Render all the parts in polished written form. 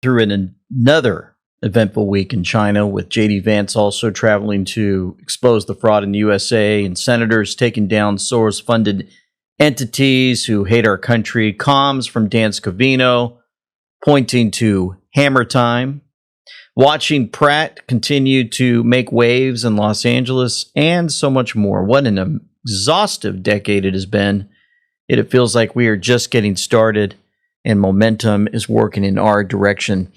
through another eventful week in China, with J.D. Vance also traveling to expose the fraud in the USA, and senators taking down Soros-funded entities who hate our country. Comms from Dan Scavino pointing to hammer time. Watching Pratt continue to make waves in Los Angeles, and so much more. What an exhaustive decade it has been. It feels like we are just getting started, and momentum is working in our direction.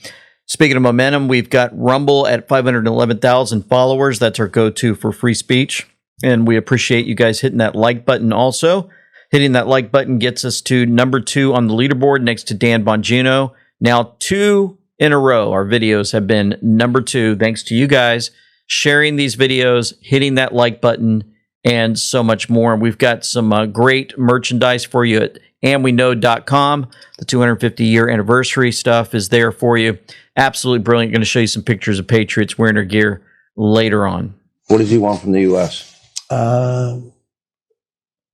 Speaking of momentum, we've got Rumble at 511,000 followers. That's our go-to for free speech, and we appreciate you guys hitting that like button also. Hitting that like button gets us to number 2 on the leaderboard next to Dan Bongino. Now 2 in a row, our videos have been number 2, thanks to you guys sharing these videos, hitting that like button, and so much more. We've got some great merchandise for you at andweknow.com. The 250-year anniversary stuff is there for you. Absolutely brilliant. Going to show you some pictures of Patriots wearing their gear later on. What does he want from the U.S.? A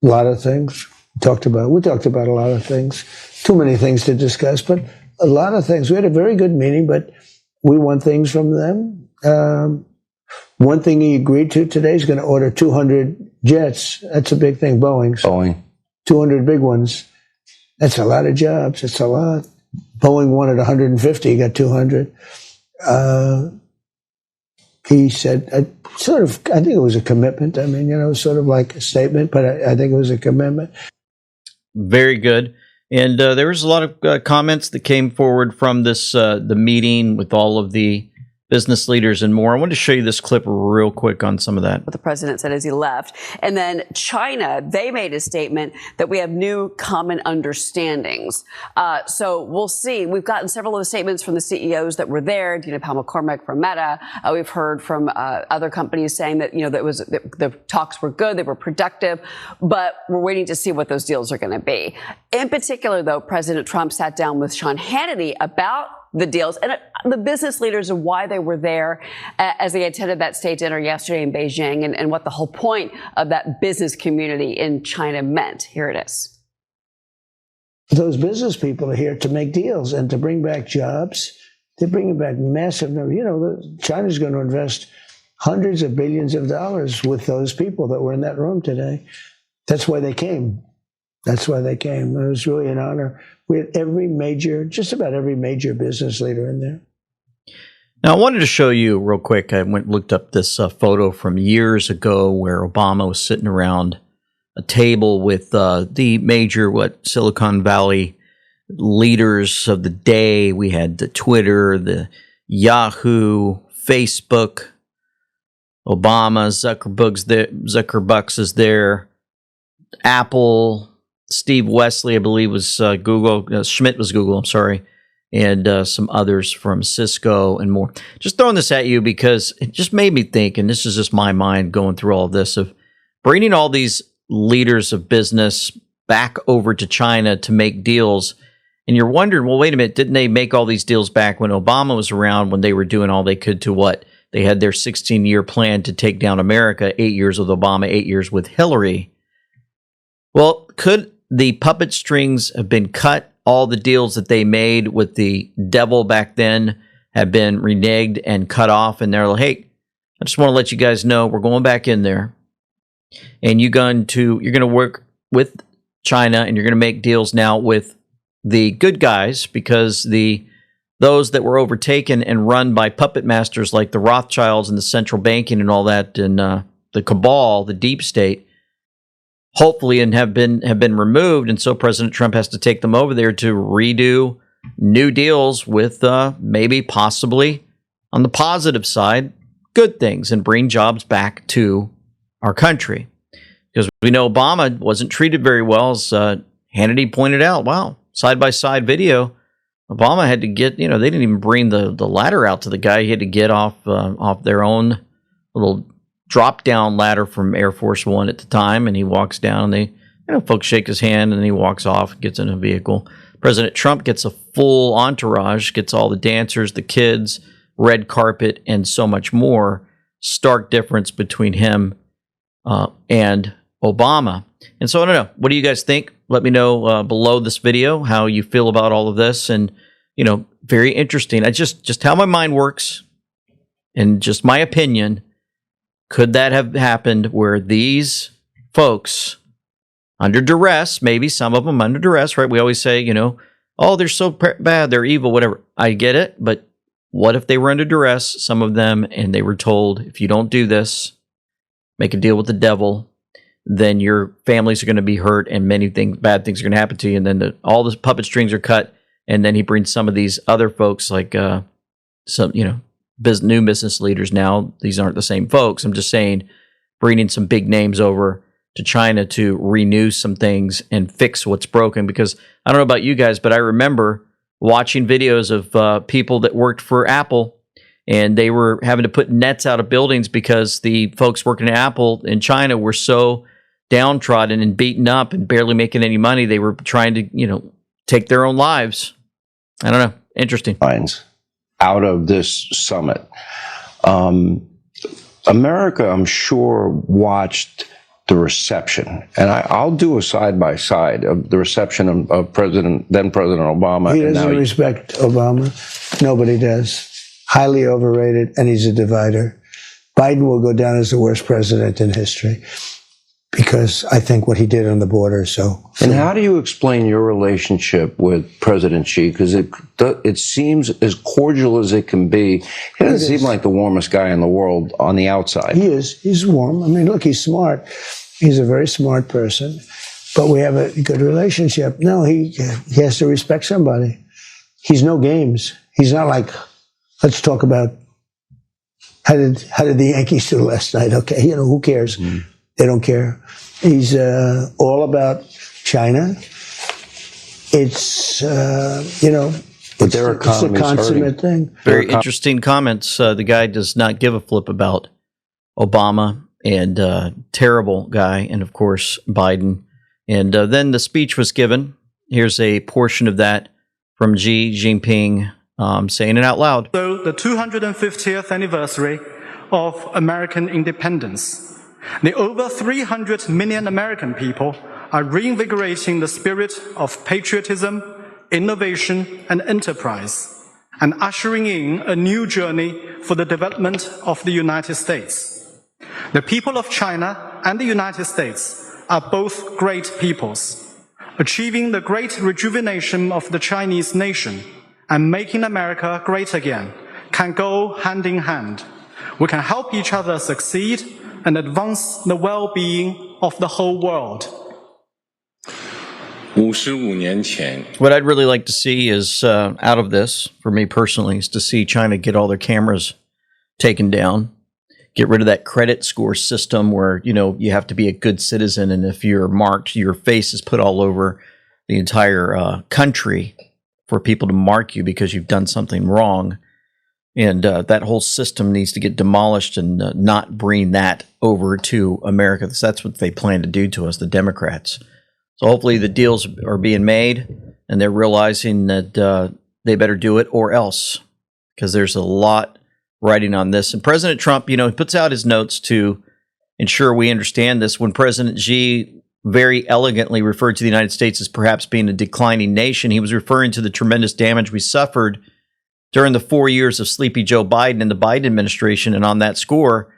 lot of things. We talked about a lot of things. Too many things to discuss, but a lot of things. We had a very good meeting, but we want things from them. One thing he agreed to today is going to order 200 jets. That's a big thing, Boeing. 200 big ones. That's a lot of jobs. That's a lot. Boeing wanted 150. He got 200. He said, I think it was a commitment. I mean, sort of like a statement, but I think it was a commitment. Very good. And there was a lot of comments that came forward from this the meeting with all of the business leaders and more. I wanted to show you this clip real quick on some of that. What the president said as he left. And then China, they made a statement that we have new common understandings. So we'll see. We've gotten several of the statements from the CEOs that were there. Dina Powell-McCormick from Meta. We've heard from other companies saying that, the talks were good, they were productive, but we're waiting to see what those deals are going to be. In particular, though, President Trump sat down with Sean Hannity about the deals and the business leaders and why they were there as they attended that state dinner yesterday in Beijing, and what the whole point of that business community in China meant. Here it is. Those business people are here to make deals and to bring back jobs. They're bringing back massive numbers. China's going to invest hundreds of billions of dollars with those people that were in that room today. That's why they came. That's why they came. It was really an honor. We had just about every major business leader in there. Now, I wanted to show you real quick. I looked up this photo from years ago where Obama was sitting around a table with the major, Silicon Valley leaders of the day. We had the Twitter, the Yahoo, Facebook, Obama, Zuckerbucks is there, Apple, Steve Wesley, I believe, was Google. Schmidt was Google, I'm sorry. And some others from Cisco and more. Just throwing this at you because it just made me think, and this is just my mind going through all this, of bringing all these leaders of business back over to China to make deals. And you're wondering, well, wait a minute, didn't they make all these deals back when Obama was around, when they were doing all they could to what? They had their 16-year plan to take down America, 8 years with Obama, 8 years with Hillary. Well, could the puppet strings have been cut? All the deals that they made with the devil back then have been reneged and cut off. And they're like, hey, I just want to let you guys know we're going back in there. And you're going to work with China, and you're going to make deals now with the good guys, because those that were overtaken and run by puppet masters like the Rothschilds and the central banking and all that, and the cabal, the deep state, hopefully and have been removed. And so President Trump has to take them over there to redo new deals with maybe possibly on the positive side good things and bring jobs back to our country, because we know Obama wasn't treated very well, as Hannity pointed out. Wow, side-by-side video, Obama had to get, they didn't even bring the ladder out to the guy. He had to get off their own little drop-down ladder from Air Force One at the time, and he walks down, and they, folks shake his hand, and then he walks off, gets in a vehicle. President Trump gets a full entourage, gets all the dancers, the kids, red carpet, and so much more. Stark difference between him and Obama. And so I don't know. What do you guys think? Let me know below this video how you feel about all of this. And very interesting. I just how my mind works, and just my opinion. Could that have happened where these folks, under duress, maybe some of them under duress, right? We always say, oh, they're so bad, they're evil, whatever. I get it, but what if they were under duress, some of them, and they were told, if you don't do this, make a deal with the devil, then your families are going to be hurt and bad things are going to happen to you. And then all the puppet strings are cut. And then he brings some of these other folks, like some, new business leaders now. These aren't the same folks. I'm just saying, bringing some big names over to China to renew some things and fix what's broken. Because I don't know about you guys, but I remember watching videos of people that worked for Apple, and they were having to put nets out of buildings because the folks working at Apple in China were so downtrodden and beaten up and barely making any money. They were trying to, take their own lives. I don't know. Interesting. Out of this summit. America, I'm sure, watched the reception. And I'll do a side-by-side of the reception of then President Obama. He doesn't respect Obama. Nobody does. Highly overrated, and he's a divider. Biden will go down as the worst president in history because I think what he did on the border. And how do you explain your relationship with President Xi? Because it seems as cordial as it can be. He doesn't seem like the warmest guy in the world on the outside. He is. He's warm. I mean, look, he's smart. He's a very smart person. But we have a good relationship. No, he has to respect somebody. He's no games. He's not like, let's talk about how did the Yankees do last night? Okay, who cares? They don't care. He's all about China. It's, but their it's a consummate thing. Very interesting comments. The guy does not give a flip about Obama and terrible guy, and of course, Biden. And then the speech was given. Here's a portion of that from Xi Jinping saying it out loud. So the 250th anniversary of American independence. The over 300 million American people are reinvigorating the spirit of patriotism, innovation, and enterprise, and ushering in a new journey for the development of the United States. The people of China and the United States are both great peoples. Achieving the great rejuvenation of the Chinese nation and making America great again can go hand in hand. We can help each other succeed and advance the well-being of the whole world. What I'd really like to see is, out of this, for me personally, is to see China get all their cameras taken down, get rid of that credit score system where, you have to be a good citizen, and if you're marked, your face is put all over the entire country for people to mark you because you've done something wrong. And that whole system needs to get demolished and not bring that over to America. That's what they plan to do to us, the Democrats. So hopefully the deals are being made and they're realizing that they better do it or else, because there's a lot writing on this. And President Trump, he puts out his notes to ensure we understand this. When President Xi very elegantly referred to the United States as perhaps being a declining nation, he was referring to the tremendous damage we suffered during the 4 years of Sleepy Joe Biden and the Biden administration. And on that score,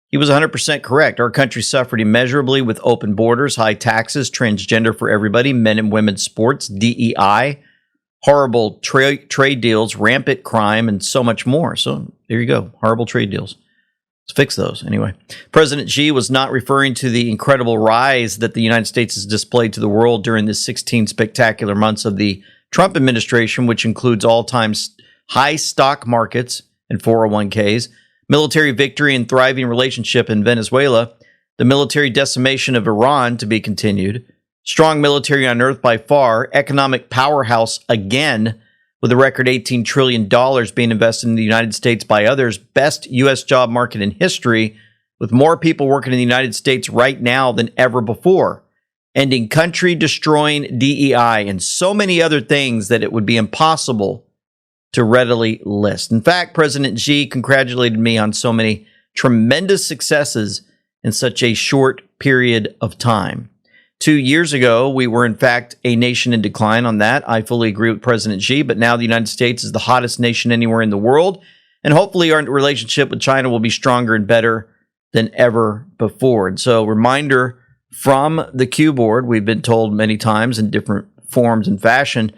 he was 100% correct. Our country suffered immeasurably with open borders, high taxes, transgender for everybody, men and women's sports, DEI, horrible trade deals, rampant crime, and so much more. So there you go. Horrible trade deals. Let's fix those. Anyway, President Xi was not referring to the incredible rise that the United States has displayed to the world during the 16 spectacular months of the Trump administration, which includes all-time high stock markets and 401ks, military victory and thriving relationship in Venezuela, the military decimation of Iran to be continued, strong military on earth by far, economic powerhouse again with a record $18 trillion being invested in the United States by others, best U.S. job market in history, with more people working in the United States right now than ever before, ending country-destroying DEI, and so many other things that it would be impossible to readily list. In fact, President Xi congratulated me on so many tremendous successes in such a short period of time. 2 years ago, we were, in fact, a nation in decline on that. I fully agree with President Xi, but now the United States is the hottest nation anywhere in the world. And hopefully our relationship with China will be stronger and better than ever before. And so, reminder from the Q board, we've been told many times in different forms and fashion,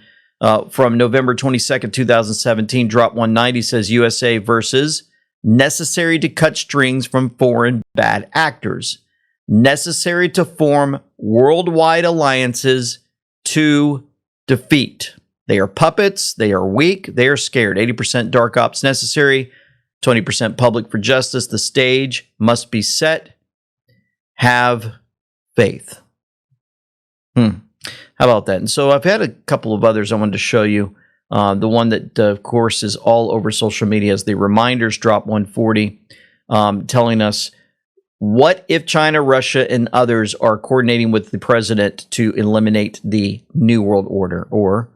from November 22nd, 2017, Drop 190 says USA versus necessary to cut strings from foreign bad actors. Necessary to form worldwide alliances to defeat. They are puppets. They are weak. They are scared. 80% dark ops necessary. 20% public for justice. The stage must be set. Have faith. How about that? And so I've had a couple of others I wanted to show you. The one that, of course, is all over social media is the reminders, Drop 140, telling us, what if China, Russia, and others are coordinating with the president to eliminate the New World Order, or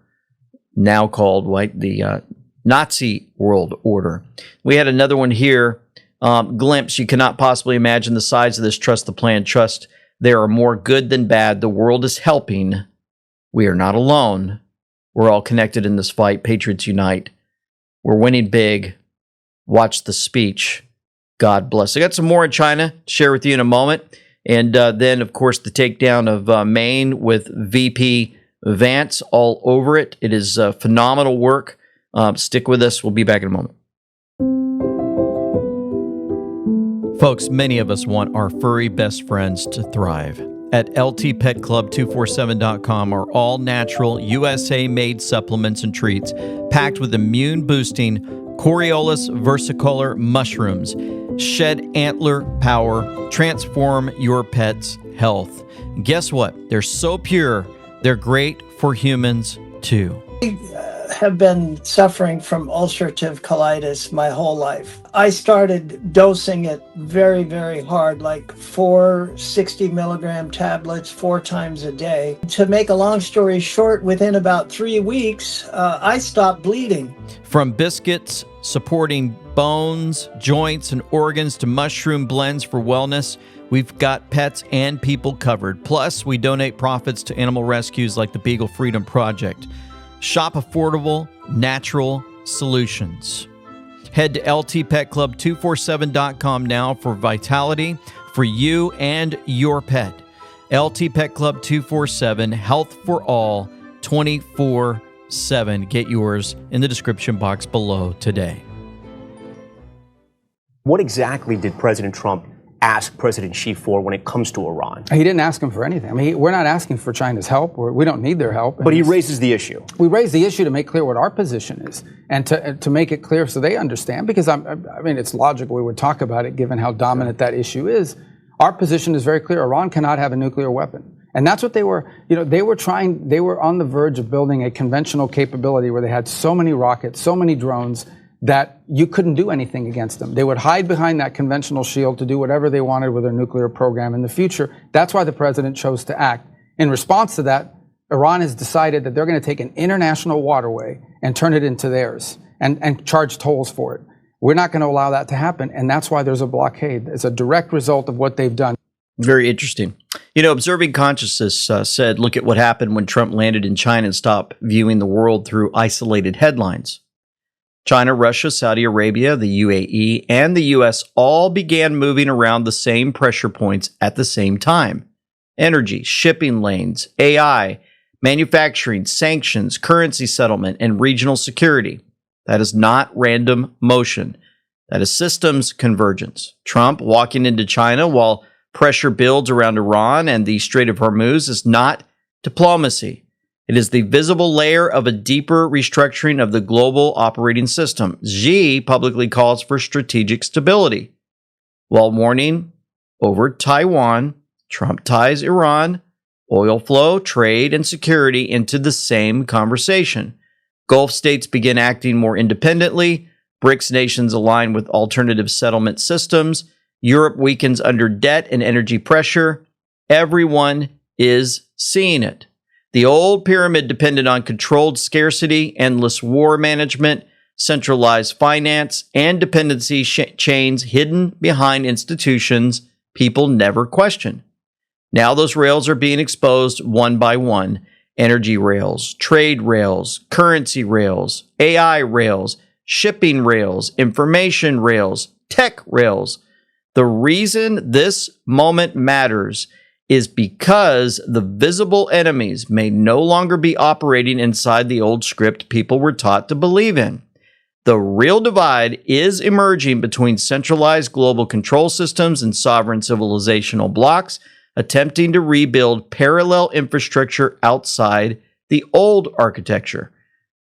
now called the Nazi World Order? We had another one here. Glimpse, you cannot possibly imagine the size of this. Trust the plan. Trust there are more good than bad. The world is helping. We are not alone. We're all connected in this fight. Patriots unite. We're winning big. Watch the speech. God bless. I got some more in China to share with you in a moment. And then, of course, the takedown of Maine with VP Vance all over it. It is phenomenal work. Stick with us. We'll be back in a moment. Folks, many of us want our furry best friends to thrive. At LTPetClub247.com are all natural, USA-made supplements and treats packed with immune-boosting Coriolis versicolor mushrooms. Shed antler power, transform your pet's health. Guess what? They're so pure, they're great for humans too. I have been suffering from ulcerative colitis my whole life. I started dosing it very, very hard, like 4 60-milligram tablets 4 times a day. To make a long story short, within about 3 weeks, I stopped bleeding. From biscuits supporting bones, joints, and organs to mushroom blends for wellness, we've got pets and people covered. Plus, we donate profits to animal rescues like the Beagle Freedom Project. Shop affordable, natural solutions. Head to LTPetClub247.com now for vitality for you and your pet. LT Pet Club 247, health for all, 24/7. Get yours in the description box below today. What exactly did President Trump ask President Xi for when it comes to Iran? He didn't ask him for anything. I mean, we're not asking for China's help. We don't need their help. But he raises the issue. We raise the issue to make clear what our position is and to make it clear so they understand, because I mean, it's logical we would talk about it given how dominant that issue is. Our position is very clear. Iran cannot have a nuclear weapon. And that's what they were on the verge of building a conventional capability where they had so many rockets, so many drones, that you couldn't do anything against them. They would hide behind that conventional shield to do whatever they wanted with their nuclear program in the future. That's why the president chose to act. In response to that, Iran has decided that they're going to take an international waterway and turn it into theirs and charge tolls for it. We're not going to allow that to happen, and that's why there's a blockade. It's a direct result of what they've done. Very interesting. You know, Observing Consciousness said, look at what happened when Trump landed in China and stopped viewing the world through isolated headlines. China, Russia, Saudi Arabia, the UAE, and the U.S. all began moving around the same pressure points at the same time. Energy, shipping lanes, AI, manufacturing, sanctions, currency settlement, and regional security. That is not random motion. That is systems convergence. Trump walking into China while pressure builds around Iran and the Strait of Hormuz is not diplomacy. It is the visible layer of a deeper restructuring of the global operating system. Xi publicly calls for strategic stability. While warning over Taiwan, Trump ties Iran, oil flow, trade, and security into the same conversation. Gulf states begin acting more independently. BRICS nations align with alternative settlement systems. Europe weakens under debt and energy pressure. Everyone is seeing it. The old pyramid depended on controlled scarcity, endless war management, centralized finance, and dependency chains hidden behind institutions people never question. Now those rails are being exposed one by one. Energy rails, trade rails, currency rails, AI rails, shipping rails, information rails, tech rails. The reason this moment matters is because the visible enemies may no longer be operating inside the old script people were taught to believe in. The real divide is emerging between centralized global control systems and sovereign civilizational blocks attempting to rebuild parallel infrastructure outside the old architecture.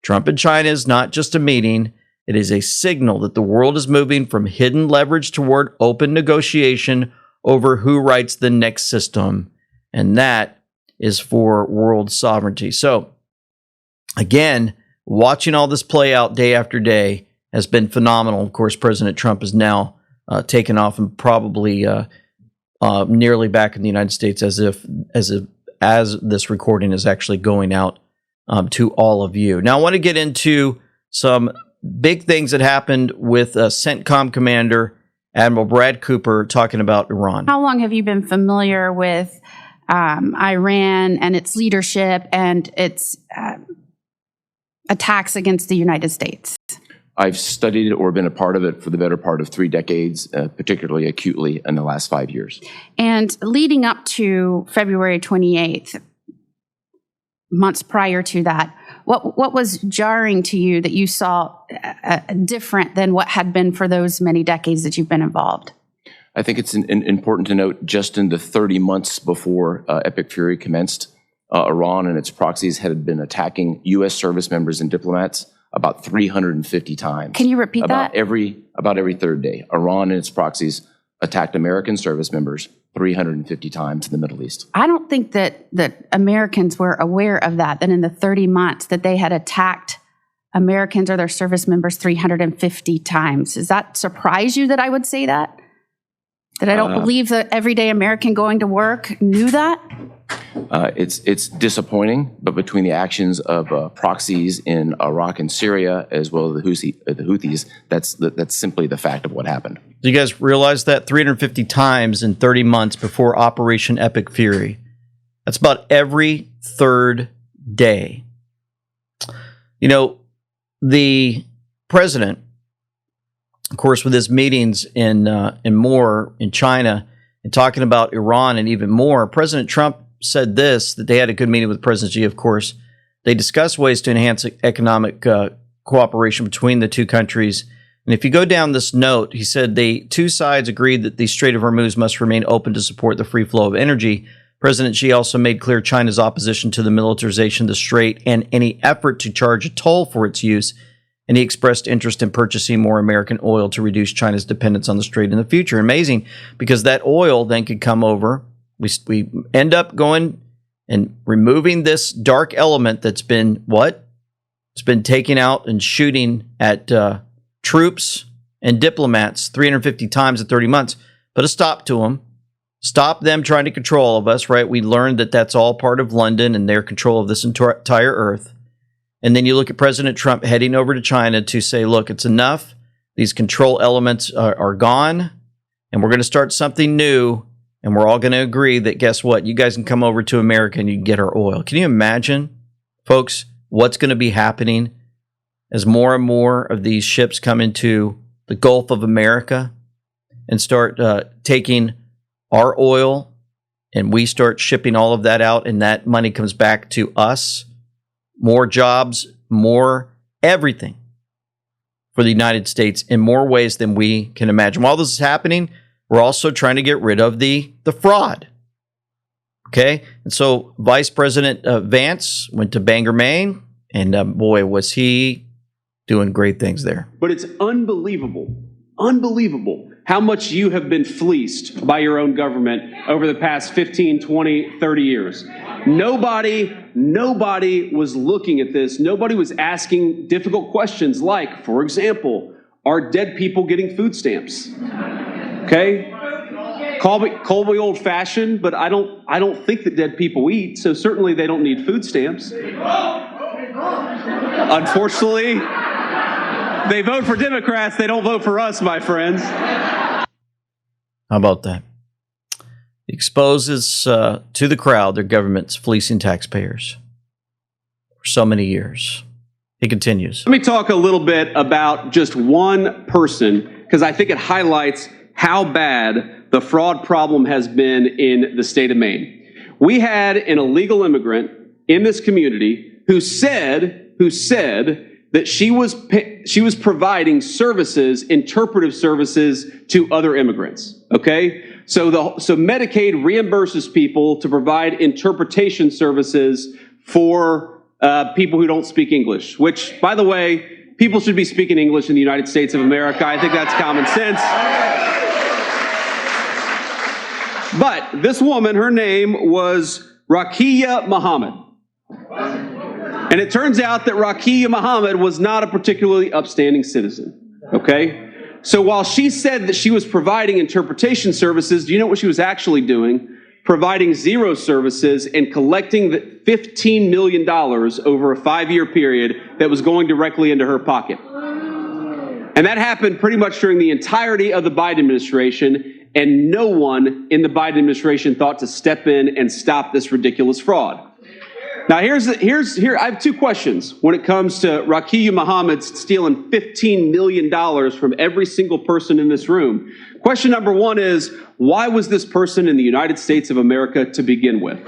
Trump and China is not just a meeting. It is a signal that the world is moving from hidden leverage toward open negotiation over who writes the next system. And that is for world sovereignty. So, again, watching all this play out day after day has been phenomenal. Of course, President Trump is now taken off and probably nearly back in the United States as this recording is actually going out to all of you. Now, I want to get into some big things that happened with CENTCOM Commander Admiral Brad Cooper talking about Iran. How long have you been familiar with Iran and its leadership and its attacks against the United States? I've studied it or been a part of it for the better part of 3 decades, particularly acutely in the last 5 years. And leading up to February 28th, months prior to that, what was jarring to you that you saw different than what had been for those many decades that you've been involved? I think it's important to note just in the 30 months before Epic Fury commenced, Iran and its proxies had been attacking U.S. service members and diplomats about 350 times. Can you repeat that? About every third day. Iran and its proxies attacked American service members 350 times in the Middle East. I don't think that Americans were aware of that in the 30 months that they had attacked Americans or their service members 350 times. Does that surprise you that I would say that? That I don't believe that everyday American going to work knew that? It's disappointing, but between the actions of proxies in Iraq and Syria, as well as the Houthis, that's simply the fact of what happened. Do you guys realize that 350 times in 30 months before Operation Epic Fury? That's about every third day. You know, the president, of course, with his meetings in more in China and talking about Iran and even more, President Trump said this, that they had a good meeting with President Xi, of course. They discussed ways to enhance economic cooperation between the two countries. And if you go down this note, he said the two sides agreed that the Strait of Hormuz must remain open to support the free flow of energy. President Xi also made clear China's opposition to the militarization of the strait and any effort to charge a toll for its use. And he expressed interest in purchasing more American oil to reduce China's dependence on the strait in the future. Amazing, because that oil then could come over. We end up going and removing this dark element that's been what? It's been taking out and shooting at troops and diplomats 350 times in 30 months. Put a stop to them. Stop them trying to control all of us, right? We learned that that's all part of London and their control of this entire earth. And then you look at President Trump heading over to China to say, look, it's enough. These control elements are gone, and we're going to start something new. And we're all going to agree that, guess what? You guys can come over to America and you can get our oil. Can you imagine, folks, what's going to be happening as more and more of these ships come into the Gulf of America and start taking our oil, and we start shipping all of that out, and that money comes back to us? More jobs, more everything for the United States in more ways than we can imagine. While this is happening, we're also trying to get rid of the fraud. Okay? And so Vice President Vance went to Bangor, Maine, and boy, was he doing great things there. But it's unbelievable how much you have been fleeced by your own government over the past 15, 20, 30 years. Nobody was looking at this. Nobody was asking difficult questions like, for example, are dead people getting food stamps? Okay? Call me old-fashioned, but I don't think that dead people eat, so certainly they don't need food stamps. Unfortunately, they vote for Democrats, they don't vote for us, my friends. How about that? exposes to the crowd their government's fleecing taxpayers for so many years. He continues. Let me talk a little bit about just one person, because I think it highlights how bad the fraud problem has been in the state of Maine. We had an illegal immigrant in this community who said that she was providing services, interpretive services to other immigrants. Okay, so Medicaid reimburses people to provide interpretation services for people who don't speak English, which, by the way, people should be speaking English in the United States of America. I think that's common sense. But this woman, her name was Rakia Muhammad. And it turns out that Rakia Muhammad was not a particularly upstanding citizen. Okay? So while she said that she was providing interpretation services, do you know what she was actually doing? Providing zero services and collecting the $15 million over a 5-year period that was going directly into her pocket. And that happened pretty much during the entirety of the Biden administration, and no one in the Biden administration thought to step in and stop this ridiculous fraud. Now, I have two questions when it comes to Rakia Muhammad stealing $15 million from every single person in this room. Question number one is, why was this person in the United States of America to begin with?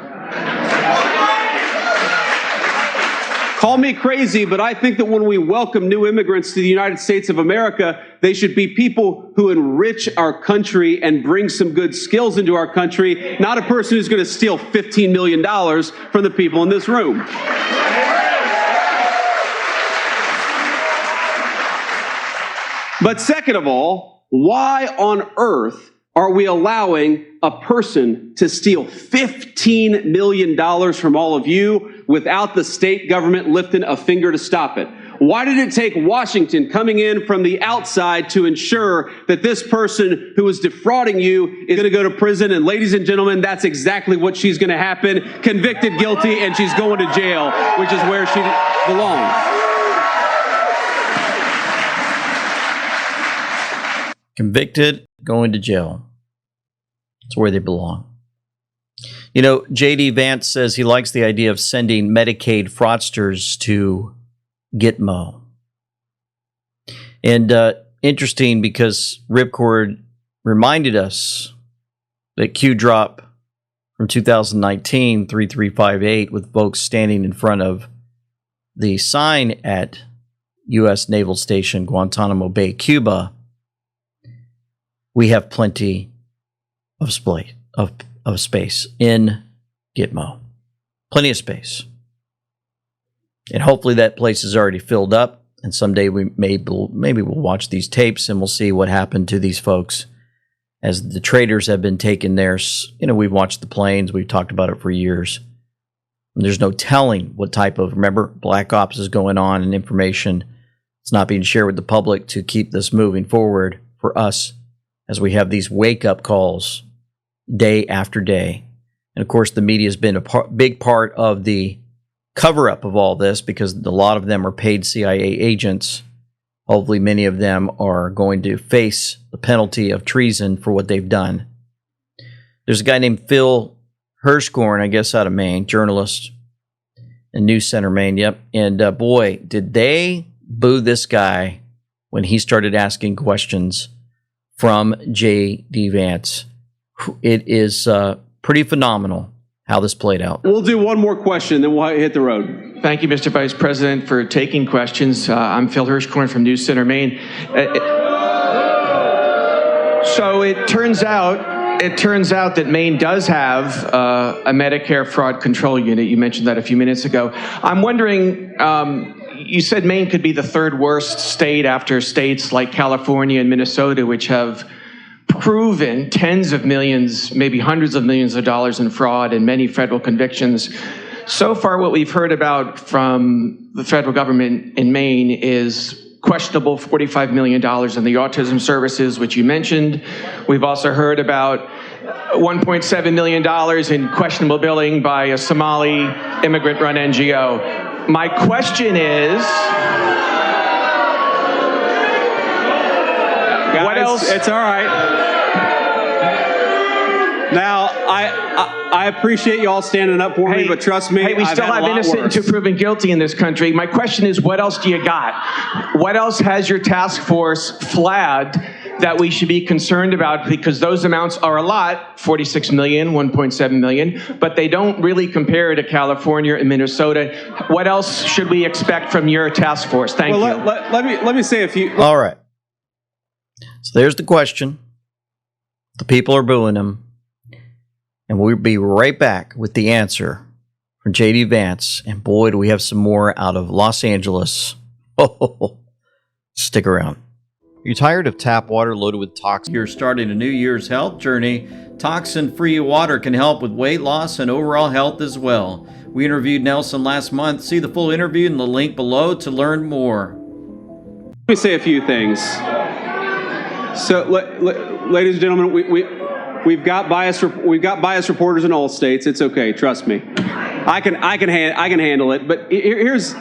Call me crazy, but I think that when we welcome new immigrants to the United States of America, they should be people who enrich our country and bring some good skills into our country, not a person who's going to steal $15 million from the people in this room. But second of all, why on earth are we allowing a person to steal $15 million from all of you without the state government lifting a finger to stop it? Why did it take Washington coming in from the outside to ensure that this person who is defrauding you is going to go to prison? And ladies and gentlemen, that's exactly what she's going to happen. Convicted guilty, and she's going to jail, which is where she belongs. Convicted, going to jail. It's where they belong. You know, J.D. Vance says he likes the idea of sending Medicaid fraudsters to Gitmo. And interesting because Ripcord reminded us that Q drop from 2019, 3358, with folks standing in front of the sign at U.S. Naval Station Guantanamo Bay, Cuba. We have plenty of space in Gitmo. Plenty of space. And hopefully that place is already filled up. And someday maybe we'll watch these tapes and we'll see what happened to these folks as the traders have been taken there. You know, we've watched the planes. We've talked about it for years. And there's no telling what type of, remember, black ops is going on and information is not being shared with the public to keep this moving forward for us as we have these wake-up calls day after day. And, of course, the media has been a big part of the cover-up of all this because a lot of them are paid CIA agents. Hopefully many of them are going to face the penalty of treason for what they've done. There's a guy named Phil Hirschhorn, I guess, out of Maine, journalist in News Center, Maine, yep. And boy, did they boo this guy when he started asking questions from J.D. Vance. It is pretty phenomenal how this played out. We'll do one more question, then we'll hit the road. Thank you, Mr. Vice President, for taking questions. I'm Phil Hirschhorn from News Center, Maine. So it turns out that Maine does have a Medicare fraud control unit. You mentioned that a few minutes ago. I'm wondering, you said Maine could be the third worst state after states like California and Minnesota, which have proven tens of millions, maybe hundreds of millions of dollars in fraud and many federal convictions. So far, what we've heard about from the federal government in Maine is questionable $45 million in the autism services, which you mentioned. We've also heard about $1.7 million in questionable billing by a Somali immigrant-run NGO. My question is, guys, what else? It's all right. Now, I appreciate you all standing up for me, but trust me, Hey, we I've still had a have lot innocent worse. until proven guilty in this country. My question is, what else do you got? What else has your task force flagged that we should be concerned about? Because those amounts are a lot, 46 million, 1.7 million, but they don't really compare to California and Minnesota. What else should we expect from your task force? Thank you. Let me say a few. All right. So there's the question. The people are booing him. And we'll be right back with the answer from J.D. Vance. And boy, do we have some more out of Los Angeles. Oh, stick around. You're tired of tap water loaded with toxins? You're starting a New Year's health journey. Toxin-free water can help with weight loss and overall health as well. We interviewed Nelson last month. See the full interview in the link below to learn more. Let me say a few things. So, ladies and gentlemen, we've got biased reporters in all states. It's okay, trust me. I can handle it. But here's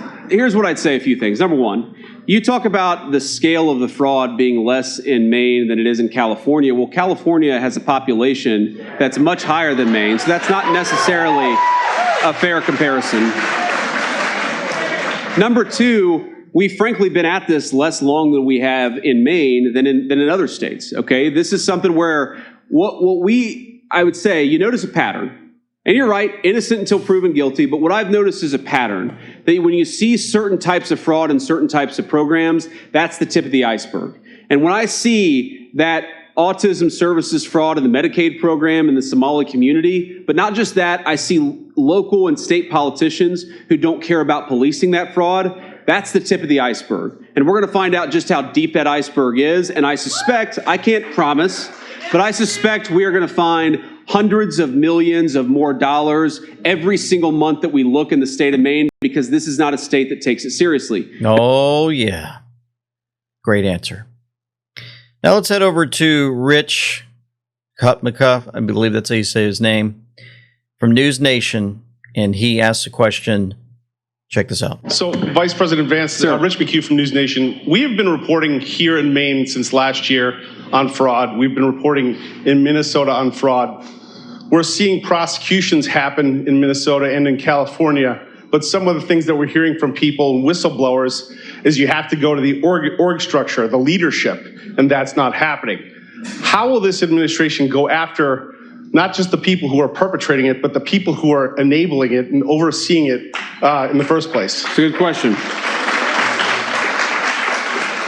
what I'd say. A few things. Number one, you talk about the scale of the fraud being less in Maine than it is in California. Well, California has a population that's much higher than Maine, so that's not necessarily a fair comparison. Number two, we've frankly been at this less long than we have in Maine than in other states. Okay, this is something where I would say, you notice a pattern. And you're right, innocent until proven guilty, but what I've noticed is a pattern that when you see certain types of fraud and certain types of programs, that's the tip of the iceberg. And when I see that autism services fraud in the Medicaid program in the Somali community, but not just that, I see local and state politicians who don't care about policing that fraud, that's the tip of the iceberg. And we're going to find out just how deep that iceberg is, and I suspect, I can't promise, but I suspect we are going to find hundreds of millions of more dollars every single month that we look in the state of Maine, because this is not a state that takes it seriously. Oh, yeah. Great answer. Now let's head over to Rich Kutmikuff, I believe that's how you say his name, from News Nation, and he asks a question. Check this out. So, Vice President Vance, Rich McHugh from News Nation. We have been reporting here in Maine since last year on fraud. We've been reporting in Minnesota on fraud. We're seeing prosecutions happen in Minnesota and in California, but some of the things that we're hearing from people and whistleblowers is you have to go to the org structure, the leadership, and that's not happening. How will this administration go after not just the people who are perpetrating it, but the people who are enabling it and overseeing it in the first place? It's a good question.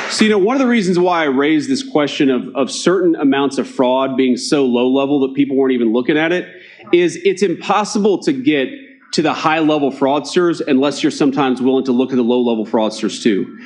So, one of the reasons why I raised this question of certain amounts of fraud being so low level that people weren't even looking at it is it's impossible to get to the high level fraudsters unless you're sometimes willing to look at the low level fraudsters too.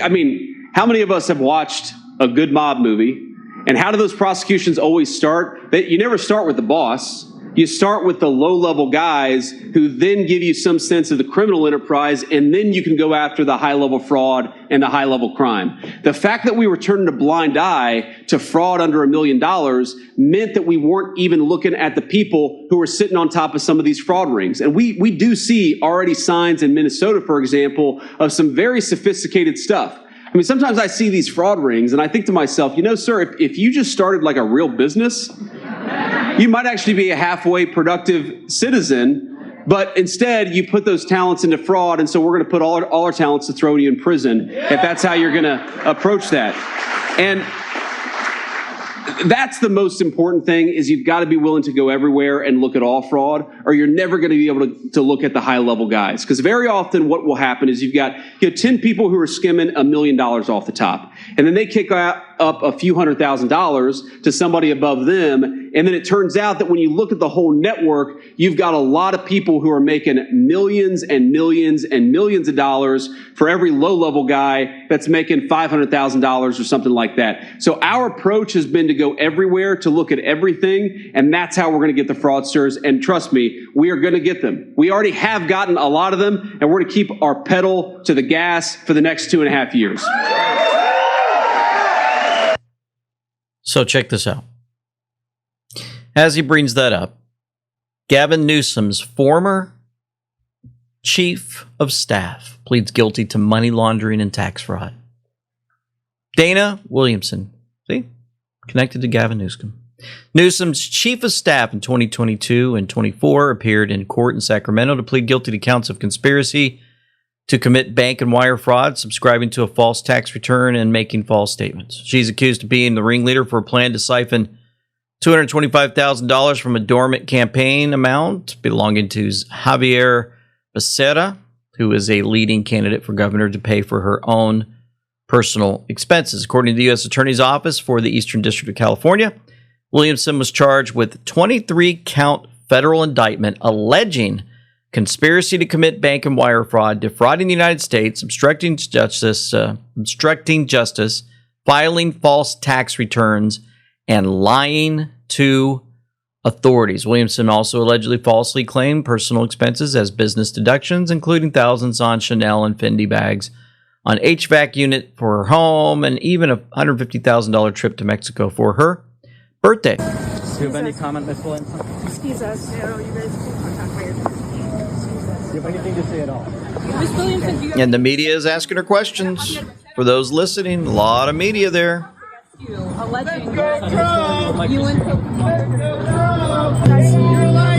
I mean, how many of us have watched a good mob movie? And how do those prosecutions always start? You never start with the boss. You start with the low-level guys who then give you some sense of the criminal enterprise, and then you can go after the high-level fraud and the high-level crime. The fact that we were turning a blind eye to fraud under $1 million meant that we weren't even looking at the people who were sitting on top of some of these fraud rings. And we do see already signs in Minnesota, for example, of some very sophisticated stuff. I mean, sometimes I see these fraud rings and I think to myself, sir, if you just started like a real business, you might actually be a halfway productive citizen, but instead you put those talents into fraud, and so we're going to put all our talents to throw you in prison if that's how you're going to approach that. And that's the most important thing, is you've got to be willing to go everywhere and look at all fraud, or you're never going to be able to look at the high-level guys. Because very often what will happen is you've got 10 people who are skimming $1 million off the top, and then they kick up a few $100,000 to somebody above them, and then it turns out that when you look at the whole network, you've got a lot of people who are making millions and millions and millions of dollars for every low-level guy that's making $500,000 or something like that. So our approach has been to go everywhere, to look at everything, and that's how we're going to get the fraudsters. And trust me, we are going to get them. We already have gotten a lot of them, and we're going to keep our pedal to the gas for the next 2.5 years. So check this out. As he brings that up, Gavin Newsom's former chief of staff pleads guilty to money laundering and tax fraud. Dana Williamson, see? Connected to Gavin Newsom. Newsom's chief of staff in 2022 and 24 appeared in court in Sacramento to plead guilty to counts of conspiracy to commit bank and wire fraud, subscribing to a false tax return, and making false statements. She's accused of being the ringleader for a plan to siphon $225,000 from a dormant campaign amount belonging to Javier Becerra, who is a leading candidate for governor, to pay for her own personal expenses. According to the U.S. Attorney's Office for the Eastern District of California, Williamson was charged with 23-count federal indictment alleging conspiracy to commit bank and wire fraud, defrauding the United States, obstructing justice, filing false tax returns, and lying to authorities. Williamson also allegedly falsely claimed personal expenses as business deductions, including thousands on Chanel and Fendi bags, on HVAC unit for her home, and even a $150,000 trip to Mexico for her birthday. Do you have any comment, Ms. Williamson? Excuse us. You guys can talk about your Do you have anything to say at all? Ms. Williamson, do you have And the media is asking her questions. For those listening, a lot of media there.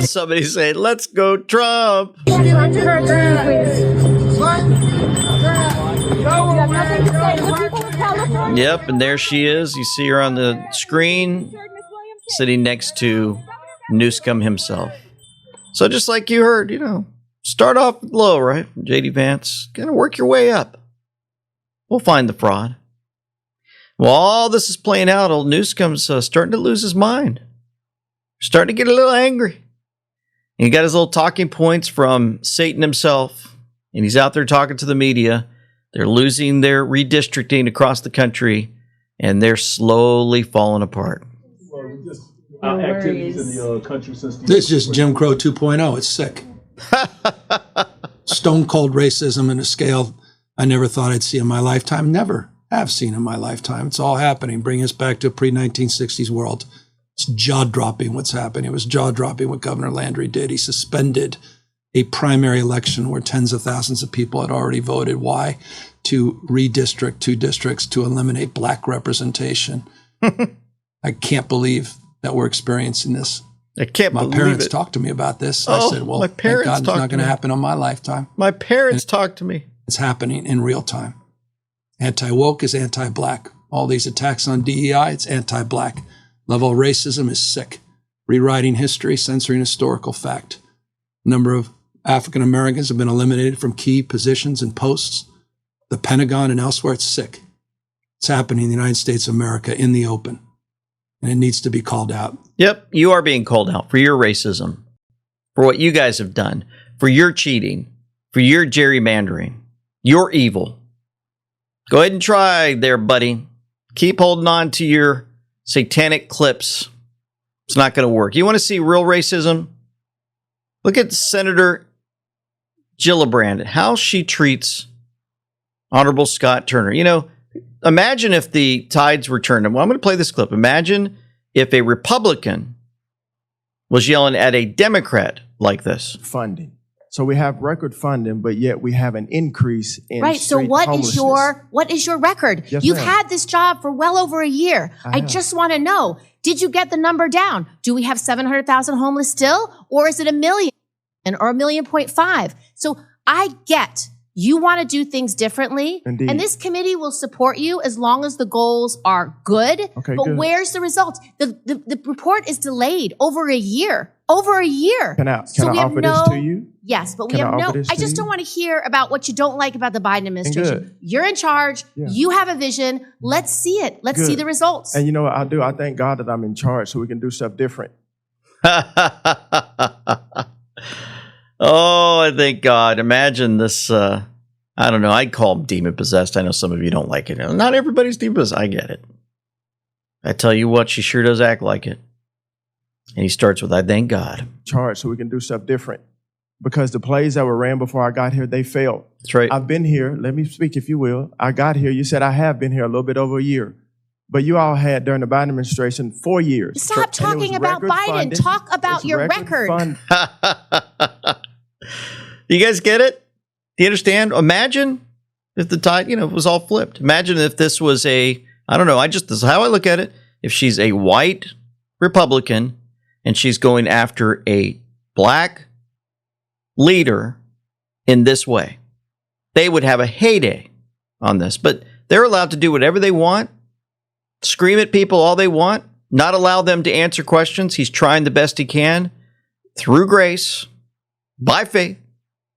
Somebody say, "Let's go, Trump." Yep, and there she is. You see her on the screen, sitting next to Newsom himself. So just like you heard, start off low, right? J.D. Vance, gonna work your way up. We'll find the fraud. While all this is playing out, old Newsom's starting to lose his mind. Starting to get a little angry. And he got his little talking points from Satan himself, and he's out there talking to the media. They're losing their redistricting across the country, and they're slowly falling apart. Activities in the country since this is just Jim Crow 2.0. It's sick. Stone cold racism in a scale I never thought I'd see in my lifetime. Never have seen in my lifetime. It's all happening. Bring us back to a pre-1960s world. It's jaw-dropping what's happening. It was jaw-dropping what Governor Landry did. He suspended a primary election where tens of thousands of people had already voted. Why? To redistrict 2 districts to eliminate black representation. I can't believe that we're experiencing this. I can't believe it. My parents talked to me about this. I said, well, my parents thank God it's not going to happen on my lifetime. My parents talked to me. It's happening in real time. Anti-woke is anti-black. All these attacks on DEI, it's anti-black. Level of racism is sick. Rewriting history, censoring historical fact. Number of African Americans have been eliminated from key positions and posts. The Pentagon and elsewhere, it's sick. It's happening in the United States of America in the open. And it needs to be called out. Yep, you are being called out for your racism, for what you guys have done, for your cheating, for your gerrymandering. You're evil. Go ahead and try there, buddy. Keep holding on to your satanic clips. It's not going to work. You want to see real racism? Look at Senator Gillibrand, how she treats Honorable Scott Turner. Imagine if the tides were turned. Well, I'm going to play this clip. Imagine if a Republican was yelling at a Democrat like this. Funding. So we have record funding, but yet we have an increase in right. So what is your record? Yes, You've ma'am. had this job for well over a year. I just want to know, did you get the number down? Do we have 700,000 homeless still? Or is it 1 million or 1.5 million? So I get you want to do things differently. Indeed. And this committee will support you as long as the goals are good. Okay, but good. where's the results? The report is delayed over a year. Over a year. Can I we have offer this to you? Yes, but Can we I have no. offer this I to just you? don't want to hear about what you don't like about the Biden administration. Good. You're in charge. Yeah. You have a vision. Let's see it. Let's see Good. the results. And you know what I do? I thank God that I'm in charge so we can do stuff different. Oh, I thank God. Imagine this. I don't know. I'd call him demon possessed. I know some of you don't like it. Not everybody's demon possessed. I get it. I tell you what, she sure does act like it. And he starts with, I thank God. Charge so we can do stuff different. Because the plays that were ran before I got here, they failed. That's right. I've been here. Let me speak, if you will. I got here. You said I have been here a little bit over a year. But you all had, during the Biden administration, 4 years. Stop And it talking was about record Biden. funding. Talk about It's your record record. You guys get it? Do you understand? Imagine if the tide, was all flipped. Imagine if this was I don't know, this is how I look at it. If she's a white Republican, and she's going after a black leader in this way. They would have a heyday on this, but they're allowed to do whatever they want, scream at people all they want, not allow them to answer questions. He's trying the best he can through grace, by faith,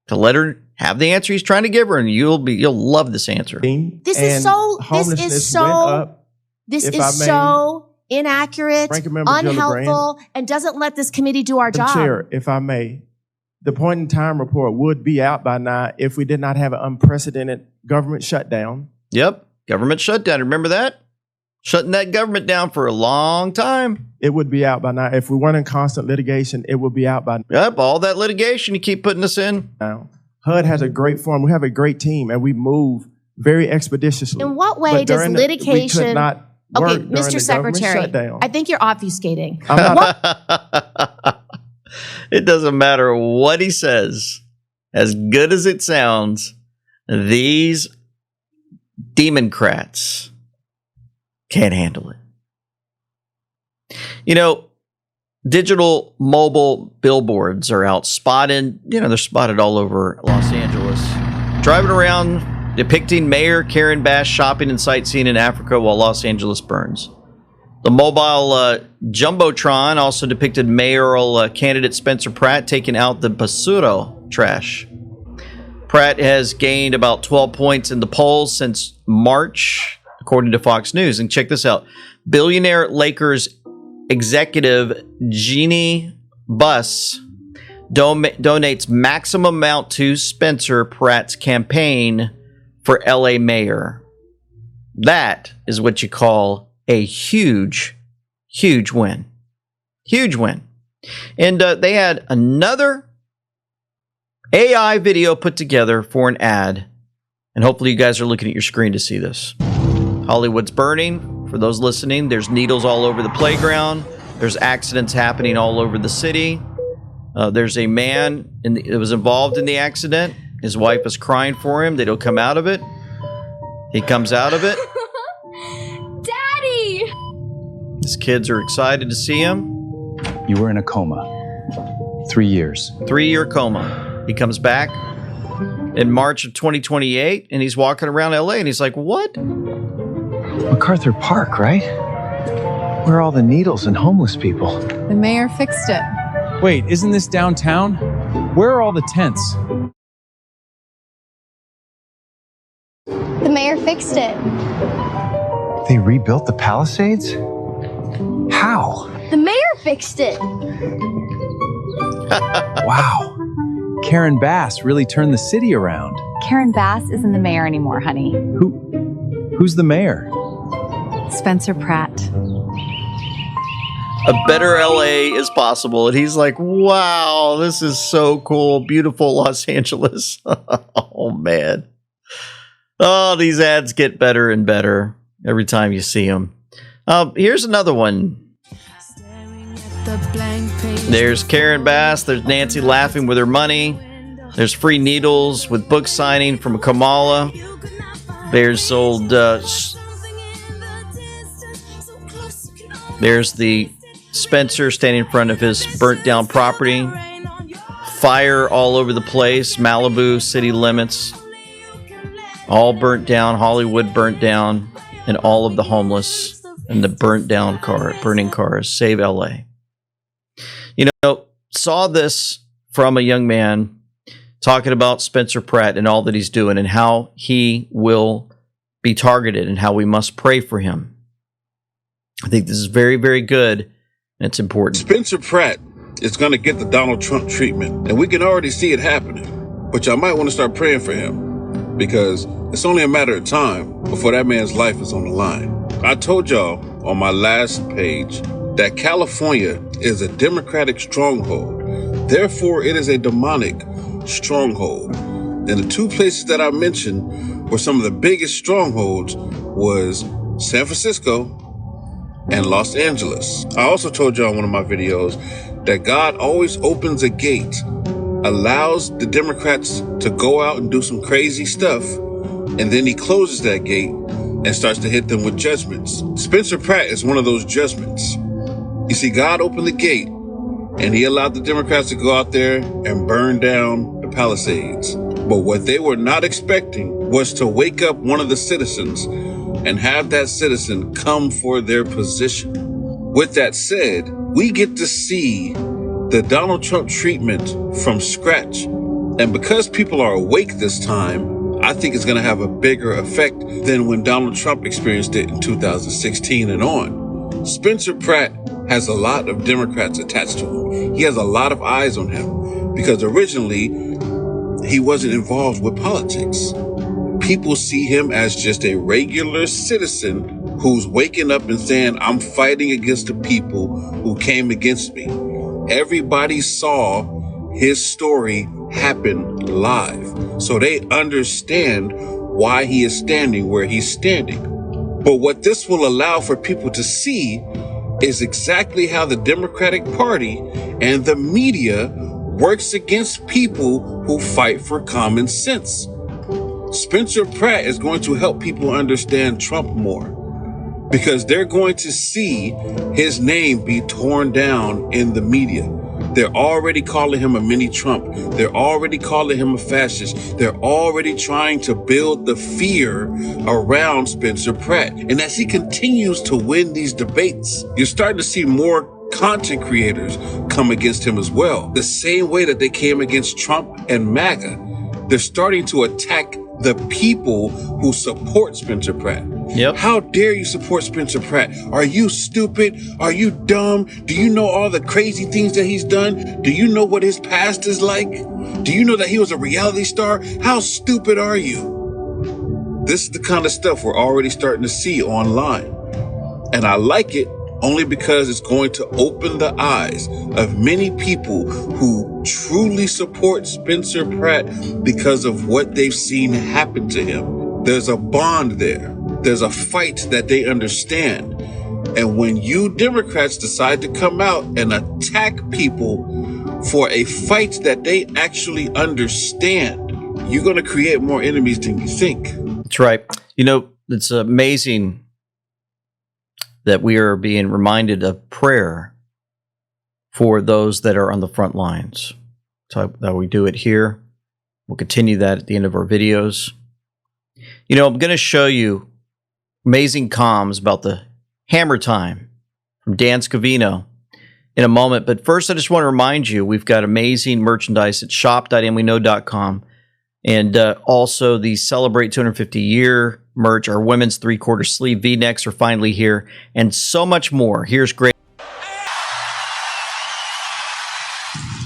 to let her have the answer he's trying to give her, and you'll love this answer. This is so inaccurate, unhelpful, and doesn't let this committee do our job. Chair, if I may, the point in time report would be out by now if we did not have an unprecedented government shutdown. Yep, government shutdown. Remember that? Shutting that government down for a long time. It would be out by now. If we weren't in constant litigation, it would be out by now. Yep, all that litigation you keep putting us in. Now, HUD has a great form. We have a great team, and we move very expeditiously. In what way does litigation... We could not work okay, Mr. Secretary, I think you're obfuscating. It doesn't matter what he says. As good as it sounds, these Democrats can't handle it. You know, digital mobile billboards are out spotted. You know, they're spotted all over Los Angeles. Driving around depicting Mayor Karen Bass shopping and sightseeing in Africa while Los Angeles burns. The mobile Jumbotron also depicted mayoral candidate Spencer Pratt taking out the basura trash. Pratt has gained about 12 points in the polls since March, according to Fox News. And check this out. Billionaire Lakers executive Jeannie Buss donates maximum amount to Spencer Pratt's campaign for LA mayor. That is what you call a huge, huge win. Huge win. And they had another AI video put together for an ad. And hopefully you guys are looking at your screen to see this. Hollywood's burning. For those listening, there's needles all over the playground. There's accidents happening all over the city. There's a man that was involved in the accident. His wife is crying for him. They don't come out of it. He comes out of it. Daddy! His kids are excited to see him. You were in a coma. 3 years. 3-year coma. He comes back in March of 2028, and he's walking around LA, and he's like, what? MacArthur Park, right? Where are all the needles and homeless people? The mayor fixed it. Wait, isn't this downtown? Where are all the tents? The mayor fixed it. They rebuilt the Palisades? How? The mayor fixed it. Wow. Karen Bass really turned the city around. Karen Bass isn't the mayor anymore, honey. Who's the mayor? Spencer Pratt. A better LA is possible. And he's like, wow, this is so cool. Beautiful Los Angeles. Oh, man. Oh, these ads get better and better every time you see them. Here's another one. There's Karen Bass. There's Nancy laughing with her money. There's free needles with book signing from Kamala. There's old... there's the Spencer standing in front of his burnt down property. Fire all over the place. Malibu city limits. All burnt down. Hollywood burnt down. And all of the homeless and the burning cars. Save LA. You know, saw this from a young man talking about Spencer Pratt and all that he's doing and how he will be targeted and how we must pray for him. I think this is very, very good, and it's important. Spencer Pratt is going to get the Donald Trump treatment, and we can already see it happening. But y'all might want to start praying for him, because it's only a matter of time before that man's life is on the line. I told y'all on my last page that California is a Democratic stronghold. Therefore, it is a demonic stronghold. And the two places that I mentioned were some of the biggest strongholds was San Francisco and Los Angeles. I also told you on one of my videos that God always opens a gate, allows the Democrats to go out and do some crazy stuff, and then he closes that gate and starts to hit them with judgments. Spencer Pratt is one of those judgments. You see, God opened the gate and he allowed the Democrats to go out there and burn down the Palisades. But what they were not expecting was to wake up one of the citizens and have that citizen come for their position. With that said, we get to see the Donald Trump treatment from scratch. And because people are awake this time, I think it's going to have a bigger effect than when Donald Trump experienced it in 2016 and on. Spencer Pratt has a lot of Democrats attached to him. He has a lot of eyes on him because originally he wasn't involved with politics. People see him as just a regular citizen who's waking up and saying, I'm fighting against the people who came against me. Everybody saw his story happen live, so they understand why he is standing where he's standing. But what this will allow for people to see is exactly how the Democratic Party and the media works against people who fight for common sense. Spencer Pratt is going to help people understand Trump more because they're going to see his name be torn down in the media. They're already calling him a mini Trump. They're already calling him a fascist. They're already trying to build the fear around Spencer Pratt. And as he continues to win these debates, you're starting to see more content creators come against him as well. The same way that they came against Trump and MAGA. They're starting to attack the people who support Spencer Pratt. Yep. How dare you support Spencer Pratt? Are you stupid? Are you dumb? Do you know all the crazy things that he's done? Do you know what his past is like? Do you know that he was a reality star? How stupid are you? This is the kind of stuff we're already starting to see online. And I like it only because it's going to open the eyes of many people who truly support Spencer Pratt because of what they've seen happen to him. There's a bond there. There's a fight that they understand. And when you Democrats decide to come out and attack people for a fight that they actually understand, you're going to create more enemies than you think. That's right. You know, it's amazing that we are being reminded of prayer for those that are on the front lines. So that we do it here. We'll continue that at the end of our videos. You know, I'm going to show you amazing comms about the hammer time from Dan Scavino in a moment. But first, I just want to remind you, we've got amazing merchandise at shop.amweknow.com. And also the Celebrate 250 Year merch, our women's 3/4 sleeve V-necks are finally here, and so much more. Here's great.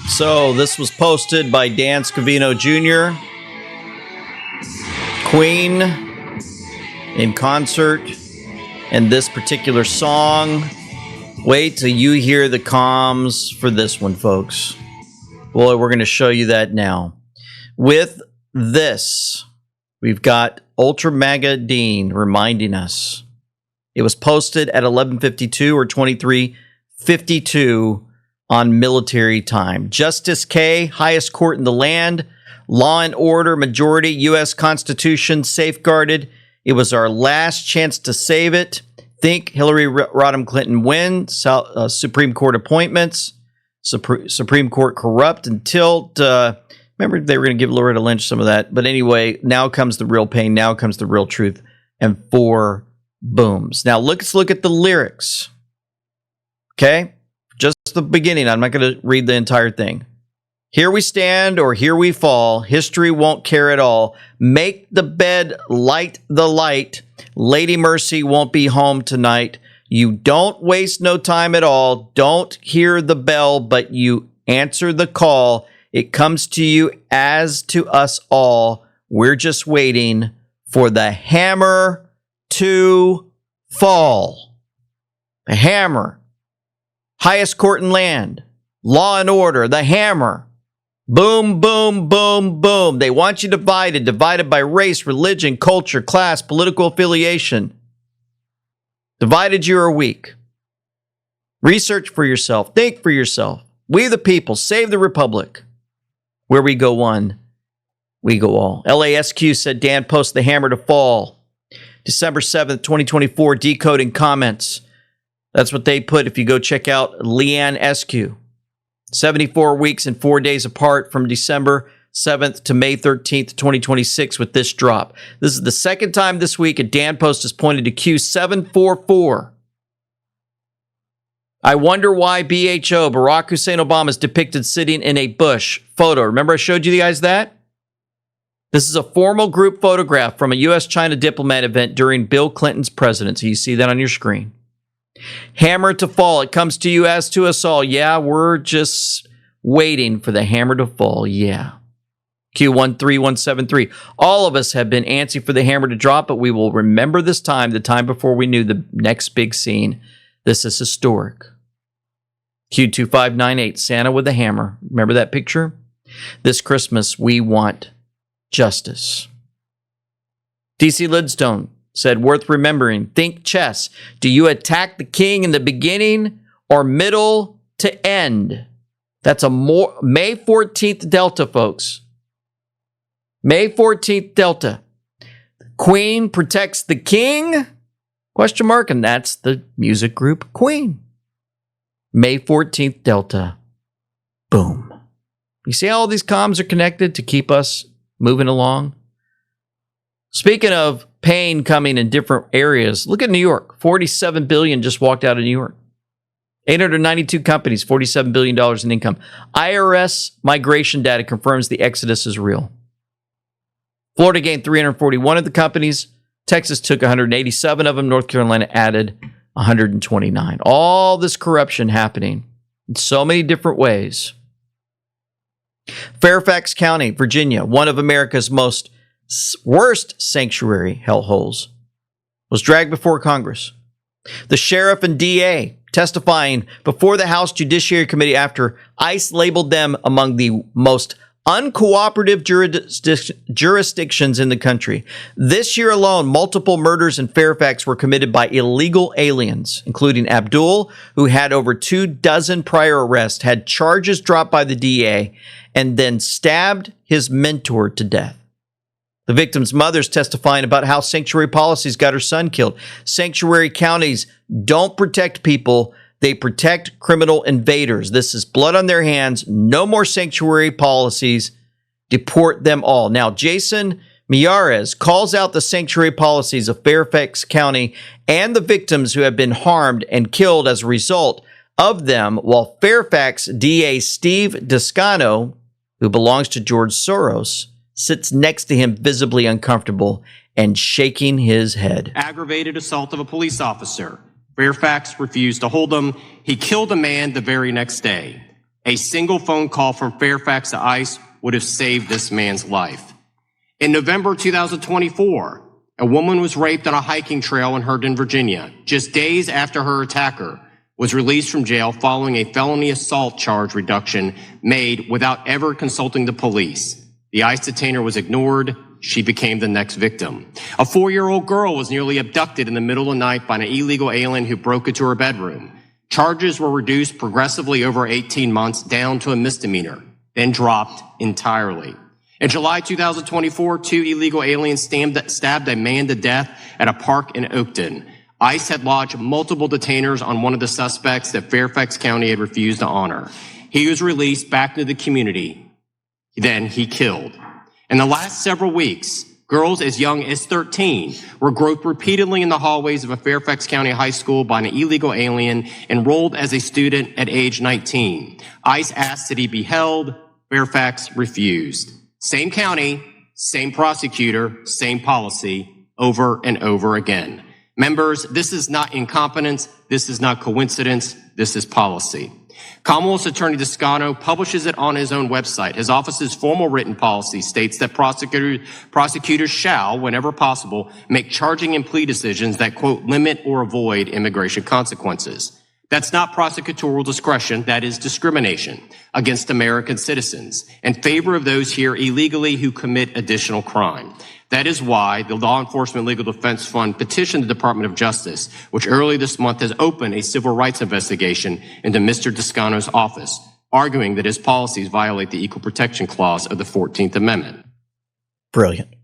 So this was posted by Dan Scavino Jr. Queen in concert, and this particular song. Wait till you hear the comms for this one, folks. Boy, we're going to show you that now. With this, we've got Ultra Mega Dean reminding us. It was posted at 11:52 or 23:52 on military time. Justice K, highest court in the land. Law and order, majority, U.S. Constitution safeguarded. It was our last chance to save it. Think Hillary Rodham Clinton win. Supreme Court appointments. Supreme Court corrupt until... remember, they were going to give Loretta Lynch some of that. But anyway, now comes the real pain. Now comes the real truth. And 4 booms. Now, let's look at the lyrics. Okay? Just the beginning. I'm not going to read the entire thing. Here we stand or here we fall. History won't care at all. Make the bed, light the light. Lady Mercy won't be home tonight. You don't waste no time at all. Don't hear the bell, but you answer the call. It comes to you as to us all. We're just waiting for the hammer to fall. The hammer. Highest court in land. Law and order. The hammer. Boom, boom, boom, boom. They want you divided by race, religion, culture, class, political affiliation. Divided, you are weak. Research for yourself. Think for yourself. We the people. Save the republic. Where we go one, we go all. LASQ said, Dan, post the hammer to fall. December 7th, 2024, decoding comments. That's what they put if you go check out Leanne Eskew. 74 weeks and 4 days apart from December 7th to May 13th, 2026 with this drop. This is the second time this week a Dan post has pointed to Q744. I wonder why BHO, Barack Hussein Obama, is depicted sitting in a bush photo. Remember I showed you guys that? This is a formal group photograph from a U.S.-China diplomat event during Bill Clinton's presidency. You see that on your screen. Hammer to fall. It comes to you as to us all. Yeah, we're just waiting for the hammer to fall. Yeah. Q13173. All of us have been antsy for the hammer to drop, but we will remember this time, the time before we knew the next big scene. This is historic. Q2598. Santa with a hammer. Remember that picture? This Christmas, we want justice. DC Lidstone said, worth remembering. Think chess. Do you attack the king in the beginning or middle to end? That's a May 14th Delta, folks. May 14th Delta. Queen protects the king? Question mark. And that's the music group Queen. May 14th Delta. Boom. You see how all these comms are connected to keep us moving along? Speaking of pain coming in different areas, look at New York. $47 billion just walked out of New York. 892 companies, $47 billion in income. IRS migration data confirms the exodus is real. Florida gained 341 of the companies. Texas took 187 of them. North Carolina added 129. All this corruption happening in so many different ways. Fairfax County, Virginia, one of America's worst sanctuary hellholes, was dragged before Congress. The sheriff and DA testifying before the House Judiciary Committee after ICE labeled them among the most uncooperative jurisdictions in the country. This year alone, multiple murders in Fairfax were committed by illegal aliens, including Abdul, who had over 24 prior arrests, had charges dropped by the DA, and then stabbed his mentor to death. The victim's mother's testifying about how sanctuary policies got her son killed. Sanctuary counties don't protect people. They protect criminal invaders. This is blood on their hands. No more sanctuary policies. Deport them all. Now, Jason Miyares calls out the sanctuary policies of Fairfax County and the victims who have been harmed and killed as a result of them, while Fairfax DA Steve Descano, who belongs to George Soros, sits next to him visibly uncomfortable and shaking his head. Aggravated assault of a police officer. Fairfax refused to hold him. He killed a man the very next day. A single phone call from Fairfax to ICE would have saved this man's life. In November 2024, a woman was raped on a hiking trail in Herndon, Virginia, just days after her attacker was released from jail following a felony assault charge reduction made without ever consulting the police. The ICE detainer was ignored. She became the next victim. A 4-year-old girl was nearly abducted in the middle of the night by an illegal alien who broke into her bedroom. Charges were reduced progressively over 18 months down to a misdemeanor, then dropped entirely. In July 2024, 2 illegal aliens stabbed a man to death at a park in Oakton. ICE had lodged multiple detainers on one of the suspects that Fairfax County had refused to honor. He was released back into the community. Then he killed. In the last several weeks, girls as young as 13 were groped repeatedly in the hallways of a Fairfax County high school by an illegal alien enrolled as a student at age 19. ICE asked that he be held. Fairfax refused. Same county, same prosecutor, same policy, over and over again. Members, this is not incompetence. This is not coincidence. This is policy. Commonwealth's Attorney Descano publishes it on his own website. His office's formal written policy states that prosecutors shall, whenever possible, make charging and plea decisions that, quote, limit or avoid immigration consequences. That's not prosecutorial discretion. That is discrimination against American citizens in favor of those here illegally who commit additional crime. That is why the Law Enforcement Legal Defense Fund petitioned the Department of Justice, which early this month has opened a civil rights investigation into Mr. Descano's office, arguing that his policies violate the Equal Protection Clause of the 14th Amendment. Brilliant.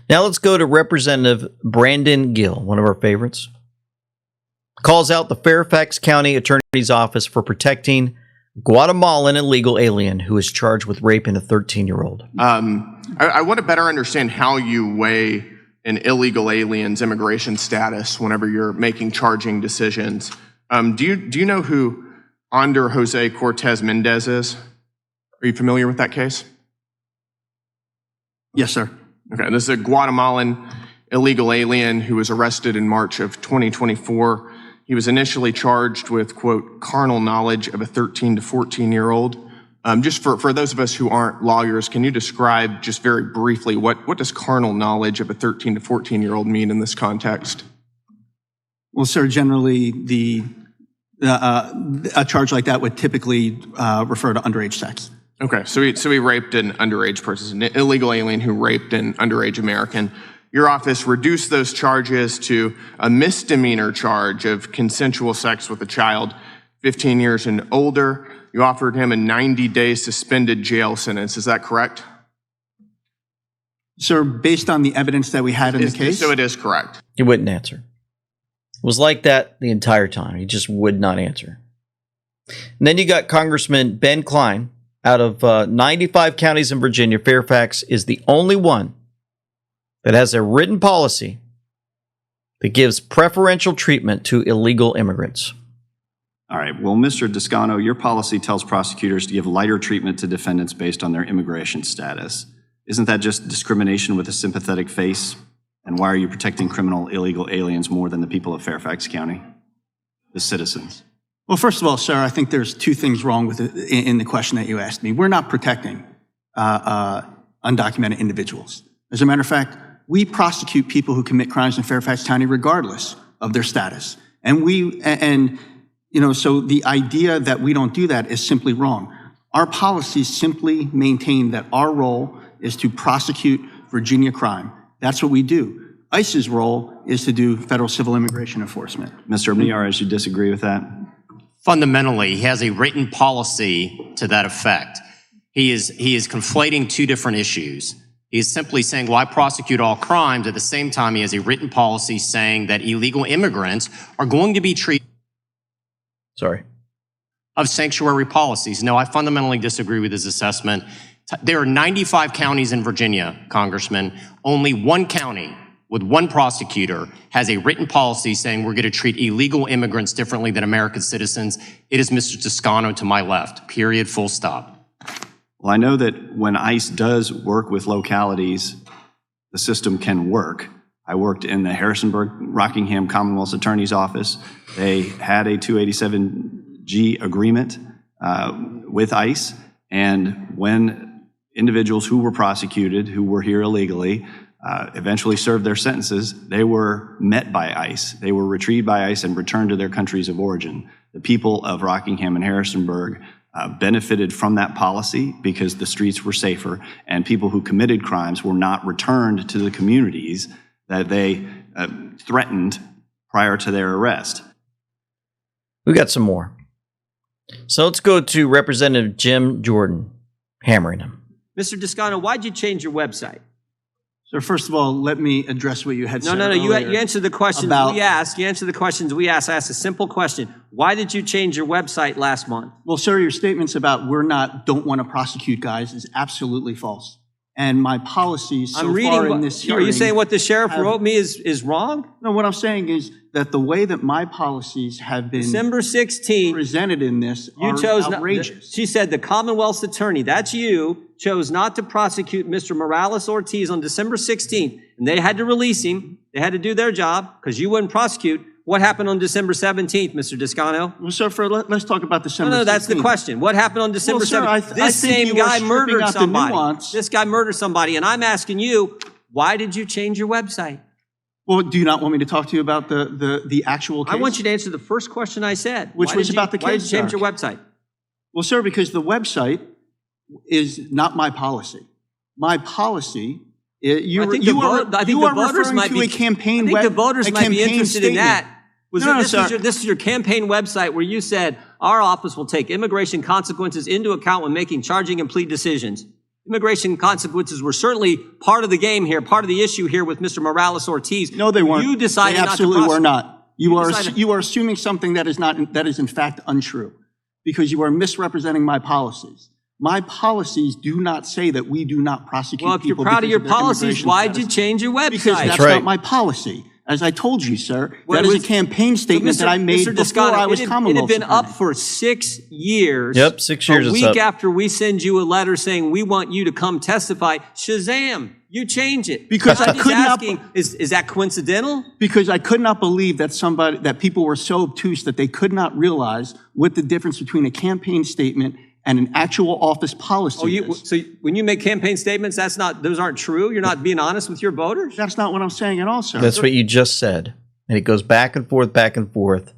Now let's go to Representative Brandon Gill, one of our favorites. calls out the Fairfax County Attorney's Office for protecting Guatemalan illegal alien who is charged with raping a 13-year-old. I want to better understand how you weigh an illegal alien's immigration status whenever you're making charging decisions. Do you know who Ander Jose Cortez Mendez is? Are you familiar with that case? Yes, sir. Okay, this is a Guatemalan illegal alien who was arrested in March of 2024. He was initially charged with, quote, carnal knowledge of a 13 to 14-year-old. Just for those of us who aren't lawyers, can you describe just very briefly what does carnal knowledge of a 13 to 14-year-old mean in this context? Well, sir, generally a charge like that would typically refer to underage sex. Okay, so he raped an underage person, an illegal alien who raped an underage American. Your office reduced those charges to a misdemeanor charge of consensual sex with a child 15 years and older. You offered him a 90-day suspended jail sentence. Is that correct? Sir, based on the evidence that we had in the case? So it is correct. He wouldn't answer. It was like that the entire time. He just would not answer. And then you got Congressman Ben Cline. Out of 95 counties in Virginia, Fairfax is the only one that has a written policy that gives preferential treatment to illegal immigrants. All right. Well, Mr. Descano, your policy tells prosecutors to give lighter treatment to defendants based on their immigration status. Isn't that just discrimination with a sympathetic face? And why are you protecting criminal illegal aliens more than the people of Fairfax County, the citizens? Well, first of all, sir, I think there's two things wrong with it in the question that you asked me. We're not protecting undocumented individuals. As a matter of fact, we prosecute people who commit crimes in Fairfax County regardless of their status. So the idea that we don't do that is simply wrong. Our policies simply maintain that our role is to prosecute Virginia crime. That's what we do. ICE's role is to do federal civil immigration enforcement. Mr. Miyares, you disagree with that? Fundamentally, he has a written policy to that effect. He is conflating two different issues. He is simply saying, well, I prosecute all crimes. At the same time, he has a written policy saying that illegal immigrants are going to be treated of sanctuary policies. No, I fundamentally disagree with his assessment. There are 95 counties in Virginia, Congressman. Only one county with one prosecutor has a written policy saying we're going to treat illegal immigrants differently than American citizens. It is Mr. Toscano to my left, period, full stop. Well, I know that when ICE does work with localities, the system can work. I worked in the Harrisonburg-Rockingham Commonwealth's Attorney's Office. They had a 287G agreement with ICE, and when individuals who were prosecuted, who were here illegally, eventually served their sentences, they were met by ICE. They were retrieved by ICE and returned to their countries of origin. The people of Rockingham and Harrisonburg benefited from that policy because the streets were safer, and people who committed crimes were not returned to the communities that they threatened prior to their arrest. We got some more. So let's go to Representative Jim Jordan, hammering him. Mr. Descano, why'd you change your website? So first of all, let me address what you had said No. You earlier answered the questions we asked. You answered the questions we asked. I asked a simple question. Why did you change your website last month? Well, sir, your statements about don't want to prosecute guys is absolutely false. And my policies so far in this hearing... Are you saying what the sheriff wrote me is wrong? No, what I'm saying is that the way that my policies have been December 16th presented in this are outrageous. She said the Commonwealth's attorney, that's you, chose not to prosecute Mr. Morales-Ortiz on December 16th. And they had to release him. They had to do their job because you wouldn't prosecute. What happened on December 17th, Mr. Descano? Well, sir, let's talk about December 16th. No, that's the question. What happened on December 17th? This same guy murdered somebody. This guy murdered somebody, and I'm asking you, why did you change your website? Well, do you not want me to talk to you about the actual case? I want you to answer the first question I said. Which was about the case. Why did you change your website? Well, sir, because the website is not my policy. My policy... You are referring to a campaign. I think the voters might be interested in that. Sir. This is your campaign website where you said our office will take immigration consequences into account when making charging and plea decisions. Immigration consequences were certainly part of the game here, part of the issue here with Mr. Morales-Ortiz. No, they weren't. You decided they absolutely not to were not. You are decided- you are assuming something that is in fact untrue, because you are misrepresenting my policies. My policies do not say that we do not prosecute Well, if you're people proud of because your their policies, immigration why'd you status. change your website? Because that's right. not my policy. As I told you, sir, Well, that it is was- a campaign statement that I made Mr. before Descano, I was it Commonwealth had been up Attorney. for 6 years. Yep, 6 years A it's week up. after we send you a letter saying we want you to come testify, Shazam, you change it. Because I'm I just could not- asking, is that coincidental? Because I could not believe that people were so obtuse that they could not realize what the difference between a campaign statement and an actual office policy is. So when you make campaign statements, those aren't true? You're not being honest with your voters? That's not what I'm saying at all, sir. That's what you just said. And it goes back and forth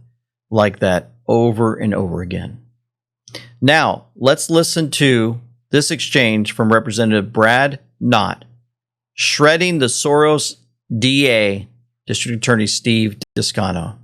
like that over and over again. Now, let's listen to this exchange from Representative Brad Knott, shredding the Soros DA, District Attorney Steve Descano,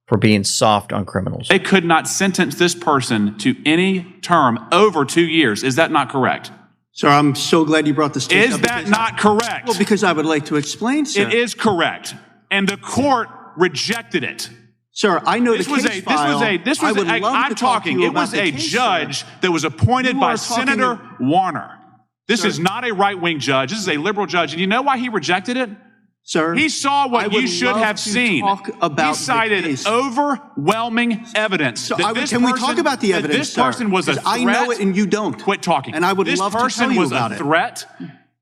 for being soft on criminals. They could not sentence this person to any term over 2 years. Is that not correct? Sir, I'm so glad you brought this case Is up. that not correct? Well, because I would like to explain, sir. It is correct. And the court rejected it. Sir, I know This the was case a, file. this was I would a, love I'm to talk to talking, you it was about the a case, judge sir. that was appointed You by are talking- Senator Warner. This Sir. is not a right-wing judge. This is a liberal judge. And you know why he rejected it? Sir, He saw I what would you should love have to seen. talk about He the cited case. overwhelming evidence. So that this can we person- talk about the that evidence, This sir? person was a 'Cause threat. I know it and you don't. Quit talking. And I would this love to person tell you was about a it. threat.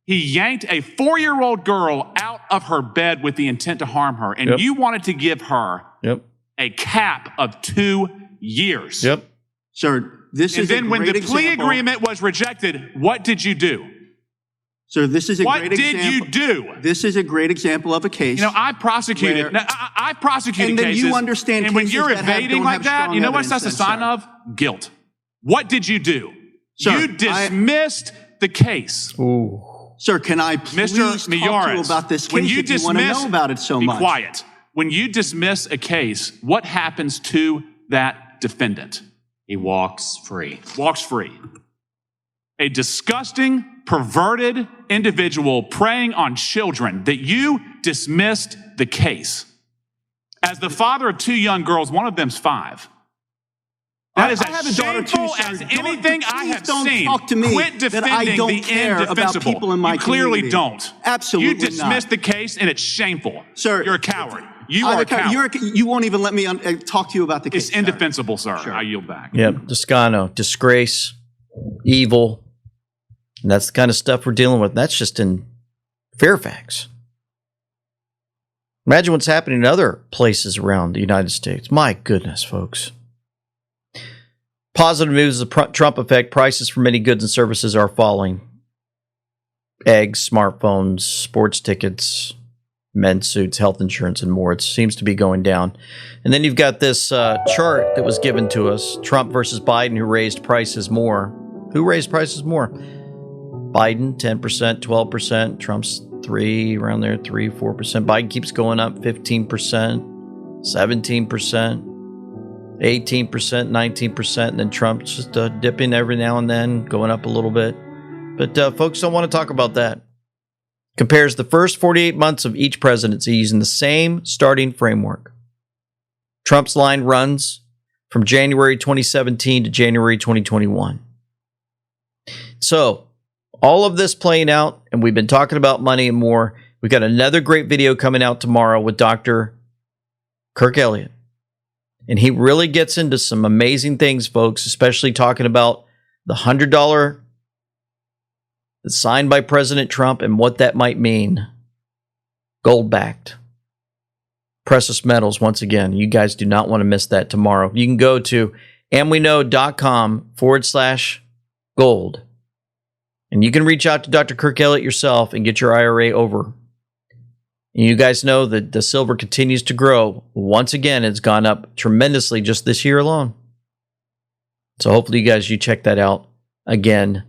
He yanked a 4-year-old girl out of her bed with the intent to harm her. And Yep. you wanted to give her Yep. a cap of 2 years. Yep. Sir, this And is then a when great the plea example. agreement was rejected, what did you do? Sir, this is a What great did example. you do? This is a great example of a case. You know, I prosecuted. where- Now, I prosecuted And then cases. you understand And when cases you're that have- evading don't like have that, strong you know what evidence that's a then, sign sir. of? Guilt. What did you do? Sir, You dismissed the case. Ooh. Sir, can I please Mr. talk to you Miyares, about this case when you if you want to dismiss, know about it so be much? quiet. When you dismiss a case, what happens to that defendant? He walks free. Walks free. A disgusting, perverted individual preying on children that you dismissed the case. As the father of 2 young girls, one of them's 5. That is I have a as daughter too, shameful sir. as Don't- anything I please have don't seen. talk to me Quit that defending I don't the care about indefensible. people in my you clearly community. don't. Absolutely You dismissed not. the case, and it's shameful. Sir, you're a coward. You I'm are a coward. You won't even let me talk to you about the case. It's indefensible, sir. I yield back. Yep. Descano, disgrace, evil. And that's the kind of stuff we're dealing with. That's just in Fairfax. Imagine what's happening in other places around the United States. My goodness, folks. Positive news is the Trump effect. Prices for many goods and services are falling. Eggs, smartphones, sports tickets, men's suits, health insurance, and more. It seems to be going down. And then you've got this chart that was given to us. Trump versus Biden, who raised prices more. Who raised prices more? Biden, 10%, 12%. Trump's 3%, around there, 3%, 4%. Biden keeps going up 15%, 17%, 18%, 19%. And then Trump's just dipping every now and then, going up a little bit. But folks don't want to talk about that. Compares the first 48 months of each presidency using the same starting framework. Trump's line runs from January 2017 to January 2021. So, all of this playing out, and we've been talking about money and more. We've got another great video coming out tomorrow with Dr. Kirk Elliott. And he really gets into some amazing things, folks, especially talking about the $100 that's signed by President Trump and what that might mean. Gold-backed. Precious metals, once again. You guys do not want to miss that tomorrow. You can go to amweknow.com/gold. And you can reach out to Dr. Kirk Elliott yourself and get your IRA over. And you guys know that the silver continues to grow. Once again, it's gone up tremendously just this year alone. So hopefully you check that out again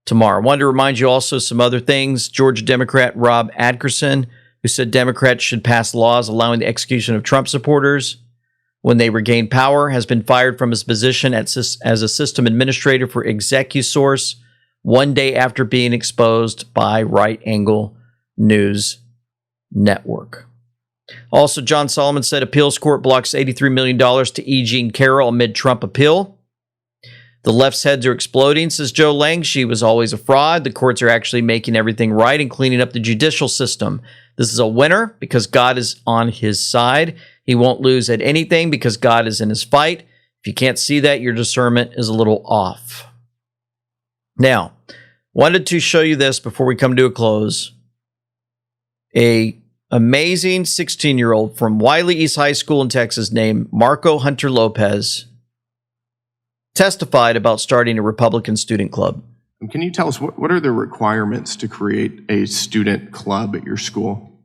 tomorrow. I wanted to remind you also some other things. Georgia Democrat Rob Adkerson, who said Democrats should pass laws allowing the execution of Trump supporters when they regain power, has been fired from his position as a system administrator for ExecuSource 1 day after being exposed by Right Angle News Network. Also, John Solomon said appeals court blocks $83 million to E. Jean Carroll amid Trump appeal. The left's heads are exploding, says Joe Lang. She was always a fraud. The courts are actually making everything right and cleaning up the judicial system. This is a winner because God is on his side. He won't lose at anything because God is in his fight. If you can't see that, your discernment is a little off. Now, wanted to show you this before we come to a close. A amazing 16-year-old from Wiley East High School in Texas named Marco Hunter Lopez testified about starting a Republican student club. Can you tell us what are the requirements to create a student club at your school?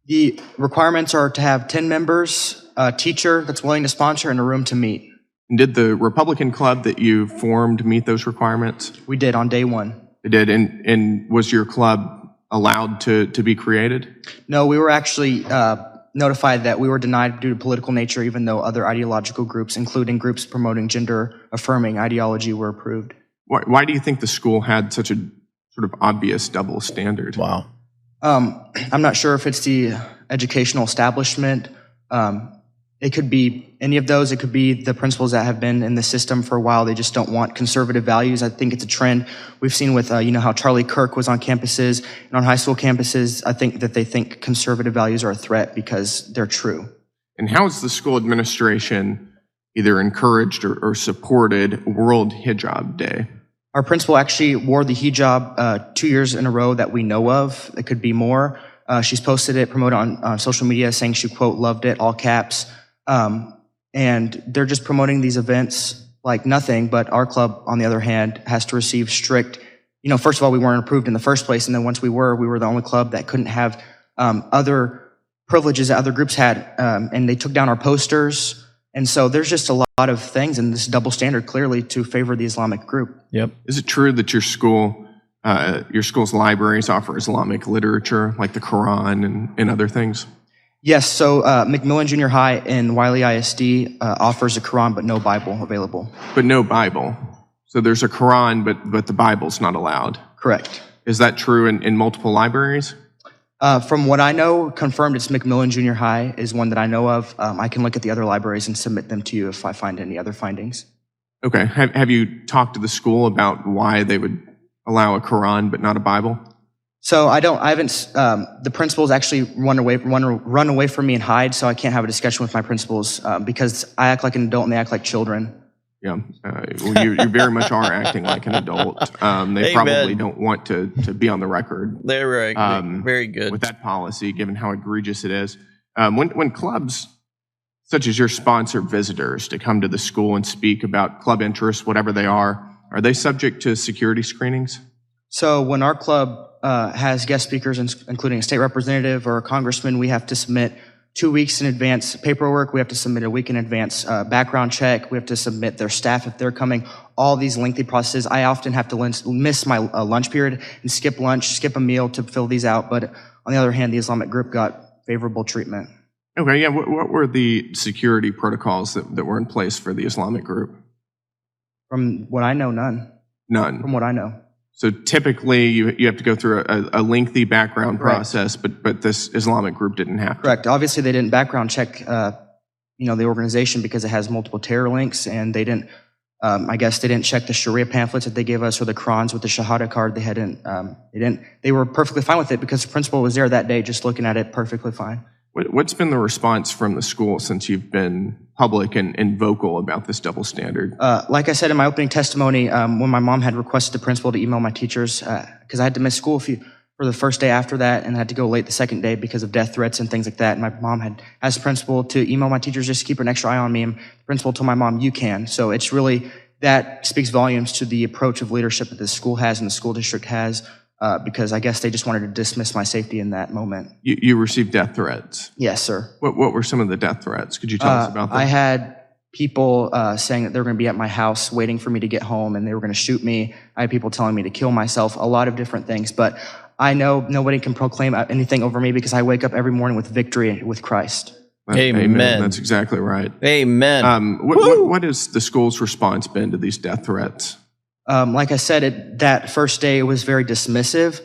The requirements are to have 10 members, a teacher that's willing to sponsor, and a room to meet. And did the Republican club that you formed meet those requirements? We did on day one. It did. And was your club allowed to be created? No, we were actually notified that we were denied due to political nature, even though other ideological groups, including groups promoting gender-affirming ideology, were approved. Why do you think the school had such a sort of obvious double standard? Wow. I'm not sure if it's the educational establishment. It could be any of those. It could be the principals that have been in the system for a while. They just don't want conservative values. I think it's a trend we've seen with, how Charlie Kirk was on campuses and on high school campuses. I think that they think conservative values are a threat because they're true. And how has the school administration either encouraged or supported World Hijab Day? Our principal actually wore the hijab 2 years in a row that we know of. It could be more. She's posted it, promoted on social media, saying she, quote, loved it, all caps. And they're just promoting these events like nothing, but our club, on the other hand, has to receive strict, first of all, we weren't approved in the first place, and then once we were the only club that couldn't have other privileges that other groups had, and they took down our posters. And so there's just a lot of things in this double standard clearly to favor the Islamic group. Yep. Is it true that your school's libraries offer Islamic literature like the Quran and other things? Yes. So McMillan Junior High and Wiley ISD offers a Quran, but no Bible available. But no Bible. So there's a Quran, but the Bible's not allowed. Correct. Is that true in multiple libraries? From what I know, confirmed, it's McMillan Junior High is one that I know of. I can look at the other libraries and submit them to you if I find any other findings. Okay. Have you talked to the school about why they would allow a Quran but not a Bible? So I haven't, the principals actually run away from me and hide, so I can't have a discussion with my principals because I act like an adult and they act like children. Yeah, you very much are acting like an adult. They probably don't want to be on the record. They're very good with that policy, given how egregious it is. When clubs such as your sponsor visitors to come to the school and speak about club interests, whatever they are they subject to security screenings? So when our club has guest speakers, including a state representative or a congressman, we have to submit 2 weeks in advance paperwork. We have to submit a week in advance background check. We have to submit their staff if they're coming. All these lengthy processes. I often have to miss my lunch period and skip lunch, skip a meal to fill these out. But on the other hand, the Islamic group got favorable treatment. Okay, yeah. What were the security protocols that were in place for the Islamic group? From what I know, none. None. From what I know. So typically you have to go through a lengthy background process, but this Islamic group didn't have to. Correct. Obviously, they didn't background check, the organization because it has multiple terror links, and they didn't. I guess they didn't check the Sharia pamphlets that they gave us or the Qurans with the Shahada card. They didn't. They were perfectly fine with it because the principal was there that day, just looking at it, perfectly fine. What's been the response from the school since you've been public and vocal about this double standard? Like I said in my opening testimony, when my mom had requested the principal to email my teachers, because I had to miss school for the first day after that and had to go late the second day because of death threats and things like that. And my mom had asked the principal to email my teachers just to keep an extra eye on me. And the principal told my mom, you can. So it's really, that speaks volumes to the approach of leadership that the school has and the school district has. Because I guess they just wanted to dismiss my safety in that moment. You received death threats? Yes, sir. What were some of the death threats? Could you tell us about that? I had people saying that they were going to be at my house waiting for me to get home and they were going to shoot me. I had people telling me to kill myself, a lot of different things. But I know nobody can proclaim anything over me because I wake up every morning with victory with Christ. Amen. That's exactly right. Amen. What has the school's response been to these death threats? Like I said, that first day it was very dismissive.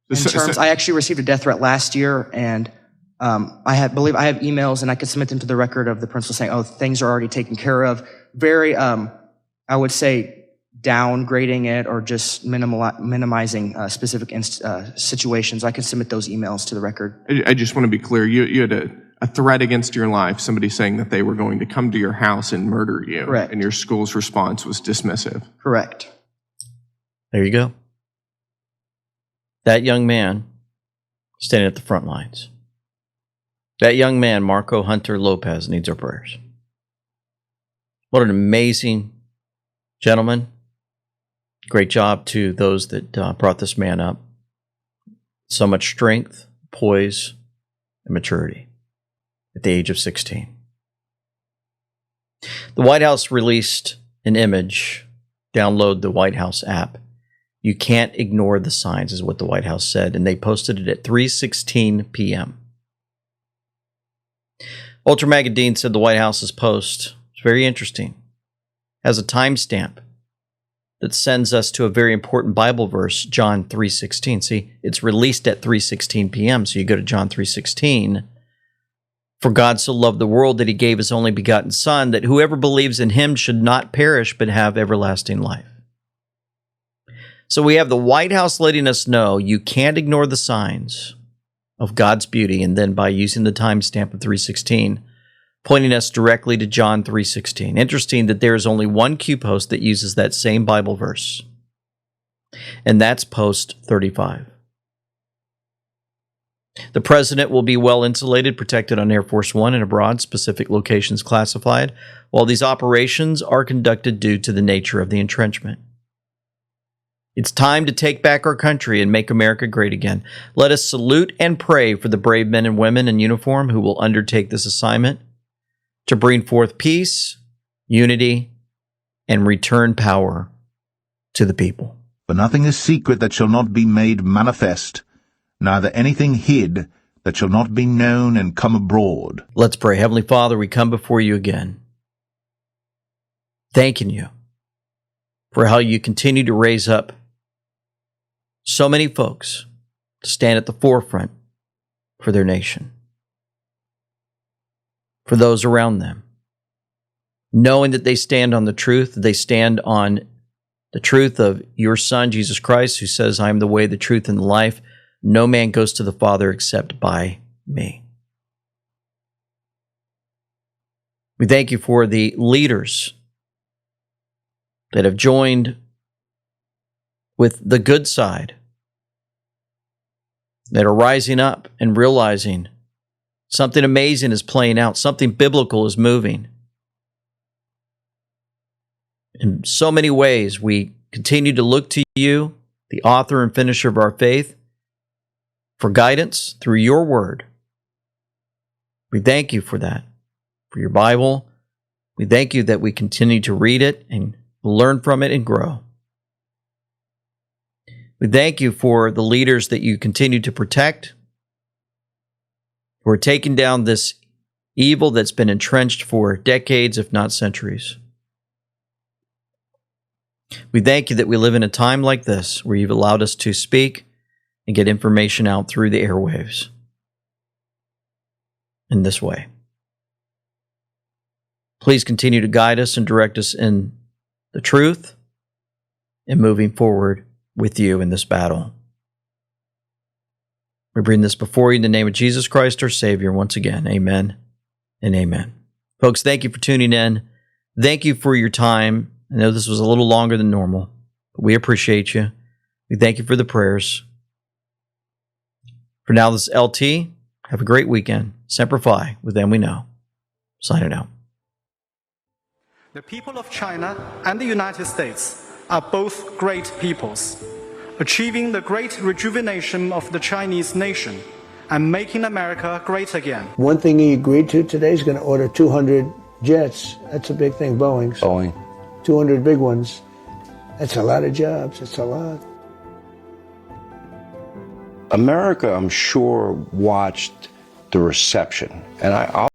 I actually received a death threat last year, and I believe I have emails, and I could submit them to the record of the principal saying, "Oh, things are already taken care of." Very, I would say, downgrading it or just minimizing specific situations. I can submit those emails to the record. I just want to be clear. You had a threat against your life, somebody saying that they were going to come to your house and murder you. Correct. And your school's response was dismissive. Correct. There you go. That young man standing at the front lines. That young man, Marco Hunter Lopez, needs our prayers. What an amazing gentleman. Great job to those that brought this man up. So much strength, poise, and maturity at the age of 16. The White House released an image. Download the White House app. You can't ignore the signs, is what the White House said, and they posted it at 3:16 p.m. Ultra Magadine said the White House's post is very interesting. Has a timestamp that sends us to a very important Bible verse, John 3:16. See, it's released at 3:16 p.m., so you go to John 3:16. For God so loved the world that he gave his only begotten Son, that whoever believes in him should not perish but have everlasting life. So we have the White House letting us know you can't ignore the signs of God's beauty, and then by using the timestamp of 3:16, pointing us directly to John 3:16. Interesting that there is only one Q post that uses that same Bible verse, and that's post 35. The president will be well insulated, protected on Air Force One and abroad, specific locations classified, while these operations are conducted due to the nature of the entrenchment. It's time to take back our country and make America great again. Let us salute and pray for the brave men and women in uniform who will undertake this assignment to bring forth peace, unity, and return power to the people. For nothing is secret that shall not be made manifest, neither anything hid that shall not be known and come abroad. Let's pray. Heavenly Father, we come before you again, thanking you for how you continue to raise up so many folks to stand at the forefront for their nation, for those around them, knowing that they stand on the truth, they stand on the truth of your Son, Jesus Christ, who says, I am the way, the truth, and the life. No man goes to the Father except by me. We thank you for the leaders that have joined with the good side, that are rising up and realizing something amazing is playing out, something biblical is moving. In so many ways, we continue to look to you, the author and finisher of our faith, for guidance through your word. We thank you for that, for your Bible. We thank you that we continue to read it and learn from it and grow. We thank you for the leaders that you continue to protect, who are taking down this evil that's been entrenched for decades, if not centuries. We thank you that we live in a time like this, where you've allowed us to speak and get information out through the airwaves in this way. Please continue to guide us and direct us in the truth and moving forward with you in this battle. We bring this before you in the name of Jesus Christ, our Savior, once again. Amen and amen. Folks, thank you for tuning in. Thank you for your time. I know this was a little longer than normal, but we appreciate you. We thank you for the prayers. For now, this is LT. Have a great weekend. Semper Fi, with them we know. Signing out. The people of China and the United States are both great peoples, achieving the great rejuvenation of the Chinese nation and making America great again. One thing he agreed to today is going to order 200 jets. That's a big thing, Boeing's. Boeing. 200 big ones. That's a lot of jobs. It's a lot. America, I'm sure, watched the reception. And I'll